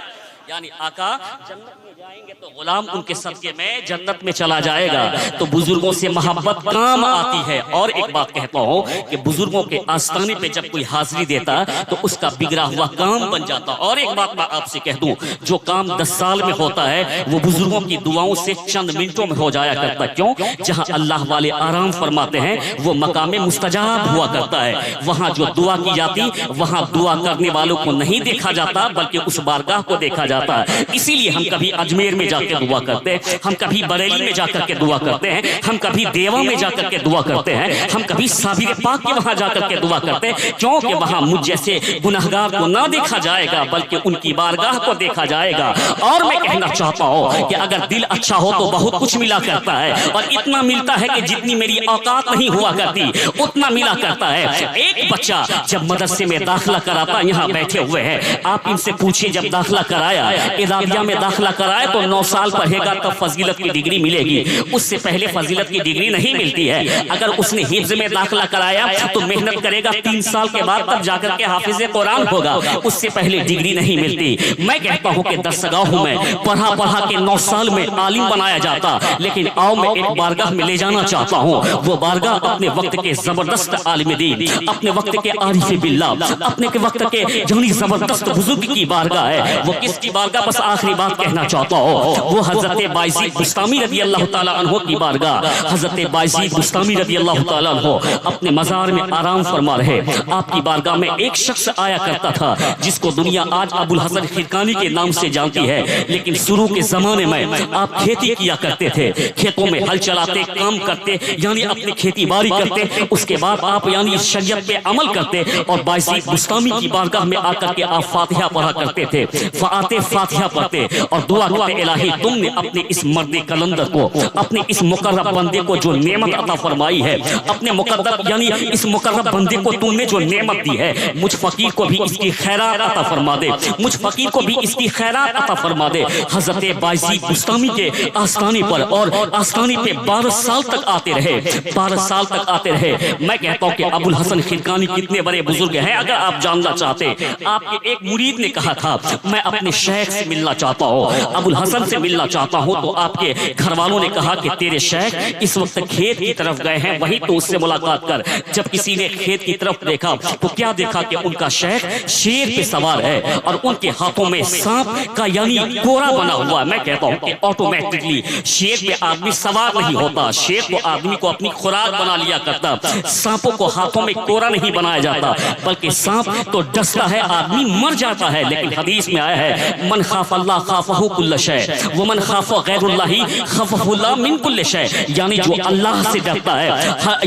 یعنی آقا جنت میں جائیں گے تو غلام ان کے صدقے میں جنت میں چلا جائے گا۔ تو بزرگوں سے محبت کام آتی ہے۔ اور ایک بات کہتا ہوں کہ بزرگوں کے آستانے پہ جب کوئی حاضری دیتا تو اس کا بگڑا ہوا کام بن جاتا۔ اور ایک بات میں آپ سے کہہ دوں، جو کام 10 سال میں ہوتا ہے وہ بزرگوں کی دعاؤں سے چند منٹوں میں ہو جایا کرتا۔ کیوں؟ جہاں اللہ والے آرام فرماتے ہیں وہ مقام مستجاب ہوا کرتا ہے۔ وہاں جو دعا کی جاتی وہاں دعا کرنے والوں کو نہیں دیکھا جاتا بلکہ اس بارگاہ کو دیکھا جاتا ہے۔ اسی لیے ہم کبھی اجمیر میں جا کے دعا کرتے ہیں، ہم کبھی بریلی میں جا کر کے دعا کرتے ہیں، ہم کبھی دیوا میں جا کر کے دعا کرتے ہیں، ہم کبھی صابر پاک کے وہاں جا کر کے دعا کرتے ہیں، کیونکہ وہاں مجھ جیسے گناہگار کو نہ دیکھا جائے گا بلکہ ان کی بارگاہ کو دیکھا جائے گا۔ اور میں کہنا چاہتا ہوں کہ اگر دل اچھا ہو تو بہت کچھ ملا کرتا ہے، اور اتنا ملتا ہے کہ جتنی میری اوقات نہیں ہوا کرتی اتنا ملا کرتا ہے۔ ایک بچہ جب مدرسے میں داخلہ کراتا، یہاں بیٹھے ہوئے ہیں، آپ ان سے پوچھیں جب داخلہ کرایا، اعدادیہ میں داخلہ کرایا تو 9 سال پڑھے گا تب فضیلت کی ڈگری ملے گی، اس سے پہلے فضیلت کی ڈگری نہیں ملتی ہے۔ اگر اس نے حفظ میں داخلہ کرایا تو محنت کرے گا، 3 سال کے بعد تب جا کر کے حافظ قرآن ہوگا، اس سے پہلے ڈگری نہیں ملتی۔ میں کہتا ہوں کہ درسگاہوں میں پڑھا کے 9 سال میں عالم بنایا جاتا، لیکن آؤ میں ایک بارگاہ میں لے جانا چاہتا ہوں۔ وہ بارگاہ اپنے وقت کے زبردست عالم دین، اپنے وقت کے عارف باللہ، اپنے وقت کے جانی زبردست بزرگ کی بارگاہ ہے۔ وہ کس کی بارگاہ؟ بس آخری بات کہنا چاہتا ہوں، وہ حضرت بایزید بستامی رضی اللہ تعالیٰ عنہ کی بارگاہ۔ حضرت بایزید بستامی رضی اللہ تعالیٰ عنہ اپنے مزار میں آرام فرما رہے، آپ کی بارگاہ میں ایک شخص آیا کرتا تھا جس کو دنیا آج ابو الحسن خرقانی کے نام سے جانتی ہے، لیکن شروع کے زمانے میں آپ کھیتی کیا کرتے تھے، کھیتوں میں ہل چلاتے، کام کرتے، یعنی اپنی کھیتی باڑی کرتے، اس کے بعد آپ یعنی شریعت پہ عمل کرتے، اور بایزید بستامی کی بارگاہ میں آ کر کے آپ فاتحہ پڑھا کرتے تھے، فاتحہ پڑھتے اور دعا کرتے، الہی تم نے اپنے اس مرد کلندر کو، اپنے اس مقرب بندے کو جو نعمت عطا فرمائی ہے، اپنے مقرب یعنی اس مقرب بندے کو تم نے جو نعمت دی ہے، مجھ فقیر کو بھی اس کی خیرات عطا فرما دے، مجھ فقیر کو بھی اس کی خیرات عطا فرما دے۔ حضرت بایزید بستامی کے آستانے پر اور آستانے پہ 12 سال تک آتے رہے، 12 سال تک آتے رہے۔ میں کہتا ہوں کہ ابو الحسن خرقانی کتنے بڑے بزرگ ہیں۔ اگر آپ جاننا چاہتے، آپ کے ایک مرید نے کہا تھا میں اپنے شیخ سے ملنا چاہتا ہوں، ابو الحسن سے ملنا چاہتا ہوں، تو آپ کے گھر والوں نے کہا کہ تیرے شیخ اس وقت کھیت کی طرف گئے ہیں، وہیں تو اس سے ملاقات کر۔ جب کسی نے کھیت کی طرف دیکھا تو کیا دیکھا کہ ان کا شیخ شیر پہ سوار ہے اور ان کے ہاتھوں میں سانپ کا یعنی کوڑا بنا ہوا ہے۔ میں کہتا ہوں کہ آٹومیٹکلی شیر پہ آدمی سوار نہیں ہوتا، شیر کو آدمی کو اپنی خوراک بنا لیا کرتا، سانپوں کو ہاتھوں میں کوڑا نہیں بنایا جاتا، بلکہ سانپ تو ڈستا ہے آدمی مر جاتا ہے۔ لیکن حدیث میں آیا ہے من خاف اللہ خافہ کل شے ومن خاف غیر اللہ خافہ اللہ من کل شے، یعنی جو اللہ سے ڈرتا ہے،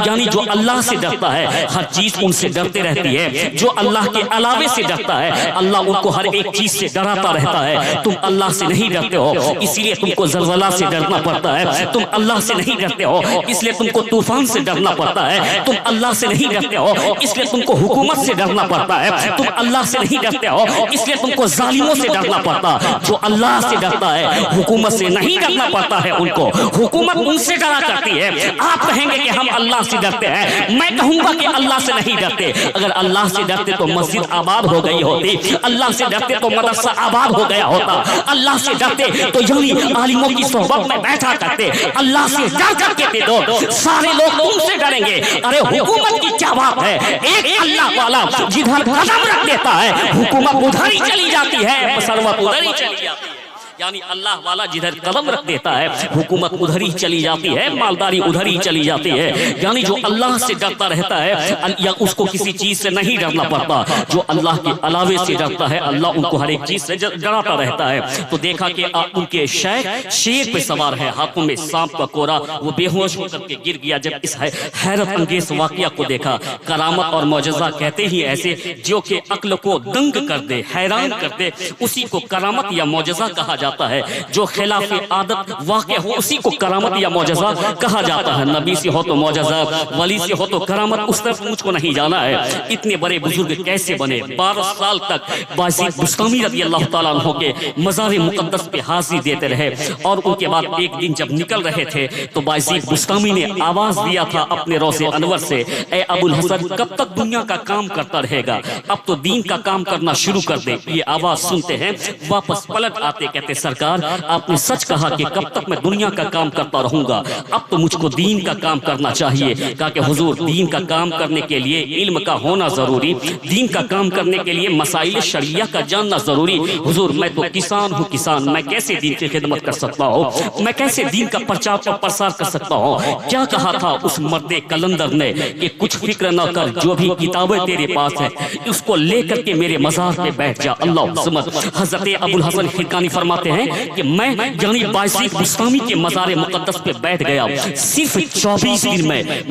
یعنی جو اللہ سے ڈرتا ہے ہر چیز ان سے ڈرتے رہتی ہے، جو اللہ کے علاوے سے ڈرتا ہے اللہ ان کو ہر ایک چیز سے ڈراتا رہتا ہے۔ تم اللہ سے نہیں ڈرتے ہو اس لیے تم کو زلزلہ سے ڈرنا پڑتا ہے، تم اللہ سے نہیں ڈرتے ہو اس لیے تم کو طوفان سے ڈرنا پڑتا ہے، تم اللہ سے نہیں ڈرتے ہو اس لیے تم کو حکومت سے ڈرنا پڑتا ہے، تم اللہ سے نہیں ڈرتے ہو اس لیے تم کو ظالموں سے ڈرنا پڑتا۔ جو اللہ سے ڈرتا ہے حکومت سے نہیں ڈرنا پڑتا ہے، ان کو حکومت ان سے ڈرا کرتی ہے۔ آپ کہیں گے کہ ہم اللہ سے ڈرتے ہیں، میں کہوں گا کہ اللہ سے نہیں ڈرتے۔ اگر اللہ سے ڈرتے تو مسجد آباد ہو گئی ہوتی، اللہ سے ڈرتے تو مدرسہ آباد ہو گیا ہوتا، اللہ سے ڈرتے تو یعنی عالموں کی صحبت میں بیٹھا کرتے، اللہ سے ڈر کر کے دو سارے لوگ تم سے ڈریں گے۔ ارے حکومت کی کیا بات ہے، ایک اللہ والا جدھر قدم رکھ دیتا ہے حکومت ادھر ہی چلی جاتی ہے، ثروت ادھر ہی چلی جاتی ہے، یعنی اللہ والا جدھر قدم رکھ دیتا ہے حکومت ادھر ہی چلی جاتی ہے، مالداری ادھر ہی چلی جاتی ہے۔ یعنی جو اللہ سے ڈرتا رہتا ہے یا اس کو کسی چیز سے نہیں ڈرنا پڑتا، جو اللہ کے علاوے سے ڈرتا ہے اللہ ان کو ہر ایک چیز سے ڈراتا رہتا ہے۔ تو دیکھا کہ ان کے شیخ شیر پہ سوار ہے، ہاتھوں میں سانپ کا کوڑا، وہ بے ہوش ہو کر کے گر گیا۔ جب اس حیرت انگیز واقعہ کو دیکھا، کرامت اور معجزہ کہتے ہی ایسے جو کہ عقل کو دنگ کر دے، حیران کر دے، اسی کو کرامت یا معجزہ کہا جاتا ہے۔ جو خلاف عادت واقع ہو اسی کو کرامت یا معجزہ کہا جاتا ہے۔ نبی سے ہو تو معجزہ، ولی سے ہو تو کرامت، اس طرف مجھ کو نہیں جانا ہے۔ اتنے بڑے بزرگ کیسے بنے؟ 12 سال تک بایزید بستامی رضی اللہ تعالیٰ عنہ کے مزار مقدس پہ حاضری دیتے رہے، اور ان کے بعد ایک دن جب نکل رہے تھے تو بایزید بستامی نے آواز دیا تھا اپنے روضہ انور سے، اے ابو الحسن کب تک دنیا کا کام کرتا رہے گا؟ اب تو دین کا کام کرنا شروع کر دے۔ یہ آواز سنتے ہیں واپس پلٹ آتے، کہتے سرکار آپ نے سچ کہا کہ کب تک میں دنیا کا کام کرتا رہوں گا، اب تو مجھ کو دین کا کام کرنا چاہیے۔ کہا کہ حضور دین کا کام کرنے کے لیے علم کا ہونا ضروری، دین کا کام کرنے کے لیے مسائل شریعہ کا جاننا ضروری۔ حضور میں تو کسان ہوں، کسان میں کیسے دین کی خدمت کر سکتا ہوں، میں کیسے دین کا پرچار اور پرسار کر سکتا ہوں؟ کیا کہا تھا اس مرد کلندر نے کہ کچھ فکر نہ کر، جو بھی کتابیں تیرے پاس ہیں اس کو لے کر کے میرے مزار پہ بیٹھ جا۔ اللہ سمجھ۔ حضرت ابو الحسن خرقانی فرماتے فرماتے ہیں کہ میں یعنی بائزید بستامی کے مزار مقدس پہ بیٹھ گیا، صرف 24 دن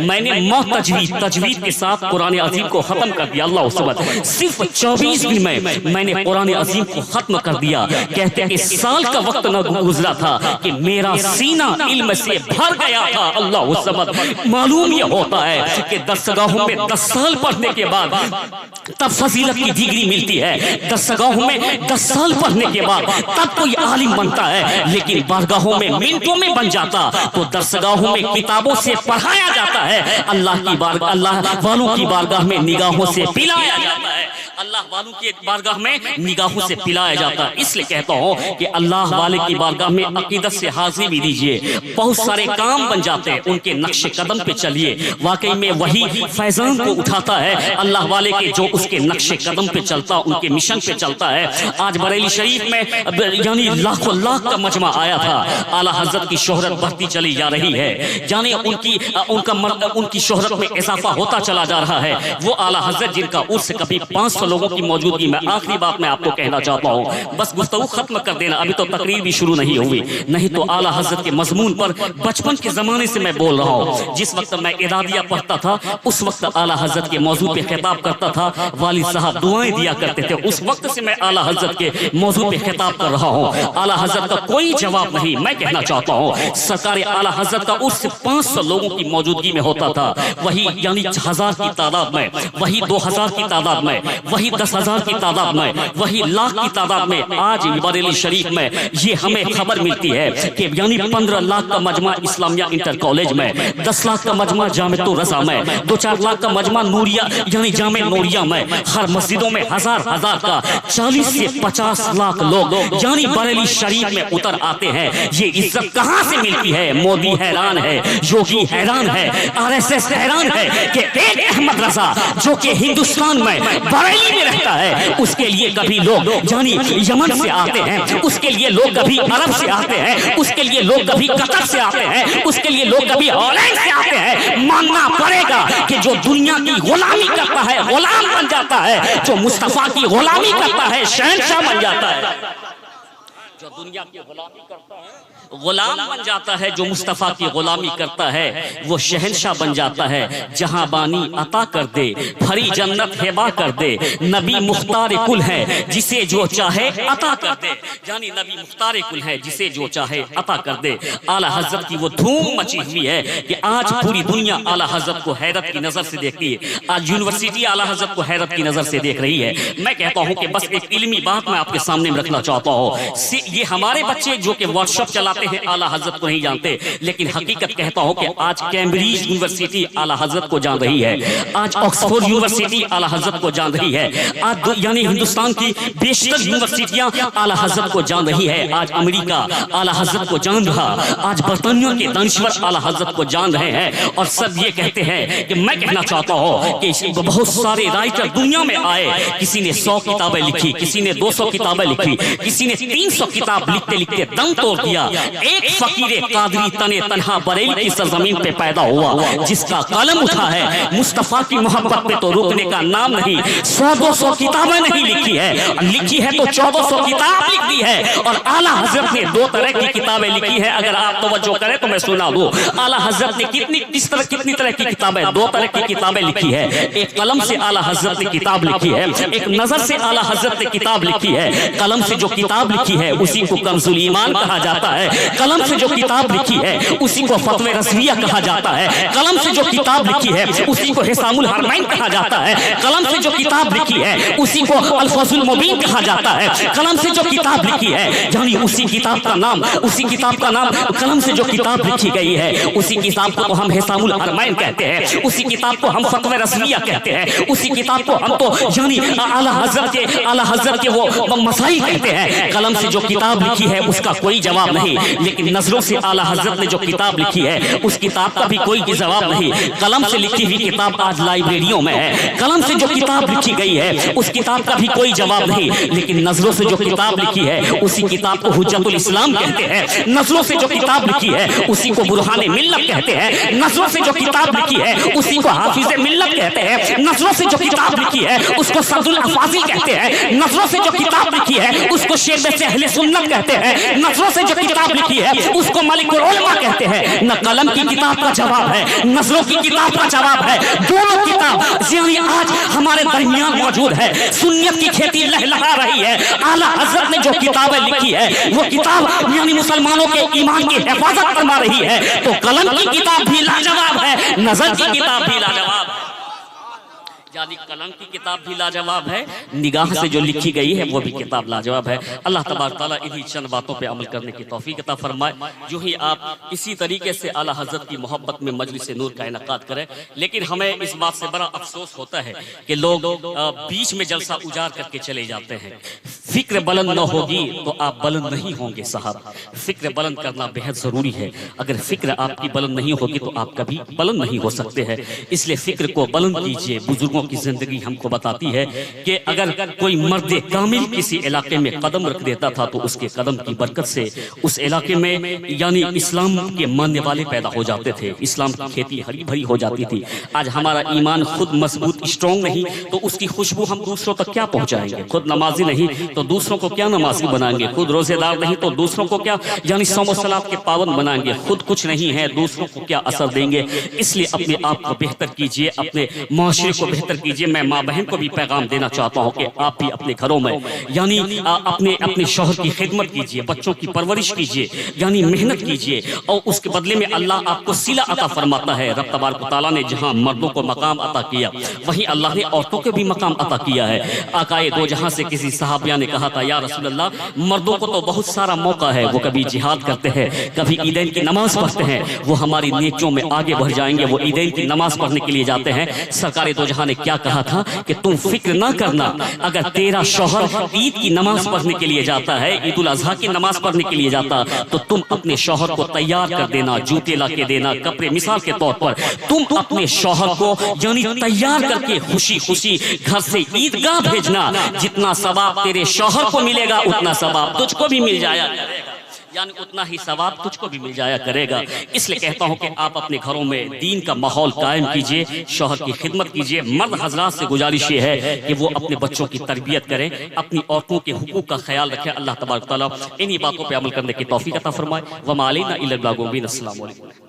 میں نے تجوید کے ساتھ قرآن عظیم کو ختم کر دیا۔ اللہ اکبر، صرف 24 دن میں نے قرآن عظیم کو ختم کر دیا۔ کہتے ہیں کہ سال کا وقت نہ گزرا تھا کہ میرا سینہ علم سے بھر گیا تھا۔ اللہ اکبر، معلوم یہ ہوتا ہے کہ درسگاہوں میں 10 سال پڑھنے کے بعد تب فضیلت کی ڈگری ملتی ہے، درسگاہوں میں 10 سال پڑھنے کے بعد تب کوئی عالم بنتا ہے، لیکن بارگاہوں میں منٹوں میں بن جاتا تو درسگاہوں میں کتابوں سے پڑھایا جاتا ہے، اللہ والوں کی بارگاہ میں نگاہوں سے پلایا جاتا ہے، اللہ والوں کی بارگاہ میں نگاہوں سے پلایا جاتا ہے۔ اس لیے کہتا ہوں کہ اللہ والے کی بارگاہ میں عقیدت سے حاضری بھی دیجئے، بہت سارے کام بن جاتے ہیں، ان کے نقش قدم پہ چلیے، واقعی میں وہی فیضان کو اٹھاتا ہے اللہ والے کے جو اس کے نقش قدم پہ چلتا، ان کے مشن پہ چلتا ہے۔ آج بریلی شریف میں یعنی لاکھوں لاکھ کا مجمع آیا تھا، اعلیٰ حضرت کی شہرت بڑھتی چلی جا رہی ہے، یعنی ان کی شہرت میں اضافہ ہوتا چلا جا رہا ہے۔ وہ اعلیٰ حضرت جن کا عرس کبھی 500 لوگوں کی موجودگی میں، آخری بات میں آپ کو کہنا چاہتا ہوں، بس گفتگو ختم کر دینا، ابھی تو تقریر بھی شروع نہیں ہوئی، نہیں تو اعلیٰ حضرت کے مضمون پر بچپن کے زمانے سے میں بول رہا ہوں۔ جس وقت میں اعدادیہ پڑھتا تھا اس وقت اعلیٰ حضرت کے موضوع پہ خطاب کرتا تھا، والد صاحب دعائیں دیا کرتے تھے، اس وقت سے میں اعلیٰ حضرت کے موضوع پہ خطاب کر رہا ہوں۔ اعلیٰ حضرت کا کوئی جواب نہیں، میں کہنا چاہتا ہوں سرکار اعلیٰ حضرت کا عرس 500 لوگوں کی موجودگی میں ہوتا تھا، وہی یعنی 1000 کی تعداد میں، وہی 2000 کی تعداد میں، وہی 10,000 کی تعداد میں، وہی لاکھ کی تعداد میں۔ آج بریلی شریف میں یہ ہمیں خبر ملتی ہے کہ یعنی 15 لاکھ کا مجمع اسلامیہ انٹر کالج میں، 10 لاکھ کا مجمع جامعۃ الرضا میں، 2-4 لاکھ کا مجمع نوریہ یعنی جامع نوریہ میں، ہر مسجدوں میں ہزار کا 40 سے 50 لاکھ لوگ یعنی بریلی شریف میں اتر آتے ہیں۔ یہ عزت کہاں سے ملتی ہے؟ مودی حیران ہے، یوگی حیران ہے، RSS حیران ہے کہ ایک احمد رضا جو کہ ہندوستان میں بریلی میں رہتا ہے، اس کے لیے کبھی لوگ یعنی یمن سے آتے ہیں، اس کے لیے لوگ کبھی عرب سے آتے ہیں، اس کے لیے لوگ کبھی قطر سے آتے ہیں، اس کے لیے لوگ کبھی ہالینڈ سے آتے ہیں۔ ماننا پڑے گا کہ جو دنیا کی غلامی کرتا ہے غلام بن جاتا ہے، جو مصطفیٰ کی غلامی کرتا ہے شہنشاہ بن جاتا ہے، جو دنیا کی غلامی کرتا ہے غلام بن جاتا ہے، جو مصطفیٰ کی غلامی کرتا ہے وہ شہنشاہ بن جاتا ہے۔ جہاں بانی عطا کر دے، بھری جنت ہبا کر دے، نبی مختار کل ہے جسے جو چاہے عطا کر دے، یعنی نبی مختار کل ہے جسے جو چاہے عطا کر دے۔ اعلیٰ حضرت کی وہ دھوم مچی ہوئی ہے کہ آج پوری دنیا اعلیٰ حضرت کو حیرت کی نظر سے دیکھتی ہے، آج یونیورسٹی اعلیٰ حضرت کو حیرت کی نظر سے دیکھ رہی ہے۔ میں کہتا ہوں کہ بس ایک علمی بات میں آپ کے سامنے رکھنا چاہتا ہوں، یہ ہمارے بچے جو کہ واٹس ایپ چلاتے ہیں اعلیٰ حضرت کو نہیں جانتے، لیکن حقیقت کہتا ہوں کہ آج کیمبرج یونیورسٹی اعلیٰ حضرت کو جان رہی ہے، آج آکسفورڈ یونیورسٹی اعلیٰ حضرت کو جان رہی ہے، آج یعنی ہندوستان کی بیشتر یونیورسٹیاں اعلیٰ حضرت کو جان رہی ہے، آج امریکہ اعلیٰ حضرت کو جان رہا، آج برطانیہ کے دانشور اعلیٰ حضرت کو جان رہے ہیں، اور سب یہ کہتے ہیں کہ میں کہنا چاہتا ہوں کہ بہت سارے رائٹر دنیا میں آئے، کسی نے 100 کتابیں لکھی، کسی نے 200 کتابیں لکھی، کسی نے 300 کتاب لکھتے لکھتے دم توڑ دیا۔ ایک فقیر قادری تنے تنہا بریلی کی سرزمین پہ پیدا ہوا، جس کا قلم اٹھا ہے مصطفیٰ کی محبت پہ تو رکنے کا نام نہیں، 100-200 کتابیں نہیں لکھی ہے، لکھی ہے تو 1400 کتاب لکھ دی ہے، اور اعلیٰ حضرت نے 2 طرح کی کتابیں لکھی ہے۔ اگر آپ توجہ کریں تو میں سنا دوں، اعلیٰ حضرت نے کتنی طرح کی کتابیں، 2 طرح کی کتابیں لکھی ہے۔ ایک قلم سے اعلیٰ حضرت نے کتاب لکھی ہے، ایک نظر سے اعلیٰ حضرت نے کتاب لکھی ہے۔ قلم سے جو کتاب لکھی ہے اسی کو کنز الایمان کہا جاتا ہے، قلم سے جو کتاب لکھی ہے اسی کو فتوی رضویہ کہا جاتا ہے، قلم سے جو کتاب لکھی ہے اسی کو حسام الحرمین کہا جاتا ہے، قلم سے جو کتاب لکھی ہے اسی کو الفاظ المبین کہا جاتا ہے، قلم سے جو کتاب لکھی ہے یعنی اسی کتاب کا نام قلم سے جو کتاب لکھی گئی ہے اسی کتاب کو ہم حسام الحرمین کہتے ہیں، اسی کتاب کو ہم فتوی رضویہ کہتے ہیں، اسی کتاب کو ہم تو یعنی اعلیٰ حضرت کے وہ مسائل کہتے ہیں۔ قلم سے جو کتاب لکھی ہے اس کا کوئی جواب نہیں، لیکن نظروں سے اعلیٰ حضرت نے جو کتاب لکھی ہے اس کتاب کا بھی کوئی جواب نہیں. قلم سے لکھی ہوئی کتاب آج لائبریریوں میں ہے, قلم سے جو کتاب لکھی گئی ہے اس کتاب کا بھی کوئی جواب نہیں, لیکن نظروں سے جو کتاب لکھی ہے اسی کتاب کو حجت الاسلام کہتے ہیں. نظروں سے جو کتاب لکھی ہے اسی کو برہان ملت کہتے ہیں. نظروں سے جو کتاب لکھی ہے اسی کو حافظ ملت کہتے ہیں. نظروں سے جو کتاب لکھی ہے اس کو سعد الافاضل کہتے ہیں. نظروں سے جو کتاب لکھی ہے اس کو شیخ سے اہل سنت کہتے ہیں. نظروں سے جو کتاب لکھی ہے اس کو ملک العلماء کہتے ہیں. نہ قلم کی کتاب کا جواب ہے, نظروں کی کتاب کا جواب ہے. دونوں کتاب یعنی آج ہمارے درمیان موجود ہے. سنت کی کھیتی لہلہا رہی ہے. اعلیٰ حضرت نے جو کتابیں لکھی ہے وہ کتاب یعنی مسلمانوں کے ایمان کی حفاظت فرما رہی ہے. تو قلم کی کتاب بھی لاجواب ہے, نظر کی کتاب بھی لاجواب ہے. یعنی قلم کی کتاب بھی لاجواب ہے, نگاہ سے جو لکھی گئی ہے وہ بھی کتاب لاجواب ہے. اللہ تبارک تعالیٰ انہی چند باتوں پہ عمل کرنے کی توفیق عطا فرمائے. جو ہی آپ اسی طریقے سے اعلیٰ حضرت کی محبت میں مجلس نور کا انعقاد کریں. لیکن ہمیں اس بات سے بڑا افسوس ہوتا ہے کہ لوگ بیچ میں جلسہ اجار کر کے چلے جاتے ہیں. فکر بلند نہ ہوگی تو آپ بلند نہیں ہوں گے صاحب. فکر بلند کرنا بہت ضروری ہے. اگر فکر آپ کی بلند نہیں ہوگی تو آپ کبھی بلند نہیں ہو سکتے ہیں. اس لیے فکر کو بلند کیجئے. بزرگوں کی زندگی ہم کو بتاتی ہے کہ اگر کوئی مرد کامل کسی علاقے میں قدم رکھ دیتا تھا تو اس کے قدم کی برکت سے اس علاقے میں یعنی اسلام کے ماننے والے پیدا ہو جاتے تھے. اسلام کی کھیتی ہری بھری ہو جاتی تھی. آج ہمارا ایمان خود مضبوط اسٹرانگ نہیں تو اس کی خوشبو ہم دوسروں تک کیا پہنچائیں گے. خود نمازی نہیں تو دوسروں کو کیا نمازی بنائیں گے. خود روزے دار نہیں تو دوسروں کو کیا یعنی صوم و صلاۃ کے پابند بنائیں گے. خود کچھ نہیں ہے دوسروں کو کیا اثر دیں گے. اس لیے اپنے آپ کو بہتر کیجئے, اپنے معاشرے کو بہتر کیجئے. میں ماں بہن کو بھی پیغام دینا چاہتا ہوں کہ آپ بھی اپنے گھروں میں یعنی اپنے شوہر کی خدمت کیجئے, بچوں کی پرورش کیجئے, یعنی محنت کیجئے, اور اس کے بدلے میں اللہ آپ کو صلہ عطا فرماتا ہے. رب تبارک و تعالیٰ نے جہاں مردوں کو مقام عطا کیا وہیں اللہ نے عورتوں کو بھی مقام عطا کیا ہے. آقائے دو جہاں سے کسی صحابیہ نے کہا تھا یا رسول اللہ مردوں کو تو بہت سارا موقع ہے, وہ کبھی جہاد کرتے ہیں, کبھی عیدین کی نماز پڑھتے ہیں, وہ ہماری نیکیوں میں آگے بڑھ جائیں گے. وہ عیدین کی نماز پڑھنے کے لیے جاتے ہیں. سرکار دو جہاں نے کیا کہا تھا کہ تم فکر نہ کرنا, اگر تیرا شوہر عید کی نماز پڑھنے کے لیے جاتا ہے, عید الاضحیٰ کی نماز پڑھنے کے لیے جاتا, تو تم اپنے شوہر کو تیار کر دینا, جوتے لا کے دینا, کپڑے. مثال کے طور پر تم اپنے شوہر کو یعنی تیار کر کے خوشی خوشی گھر سے عیدگاہ بھیجنا. جتنا ثواب تیرے شوہر کو ملے گا اتنا ثواب تجھ کو بھی مل جایا کرے گا, یعنی اتنا ہی ثواب تجھ کو بھی مل جایا کرے گا. اس لیے کہتا ہوں کہ آپ اپنے گھروں میں دین کا ماحول قائم کیجئے, شوہر کی خدمت کیجئے. مرد حضرات سے گزارش یہ ہے کہ وہ اپنے بچوں کی تربیت کریں, اپنی عورتوں کے حقوق کا خیال رکھیں. اللہ تبارک تعالیٰ انہی باتوں پہ عمل کرنے کی توفیق عطا فرمائے. وما علینا الا البلاغ المبین. السلام علیکم.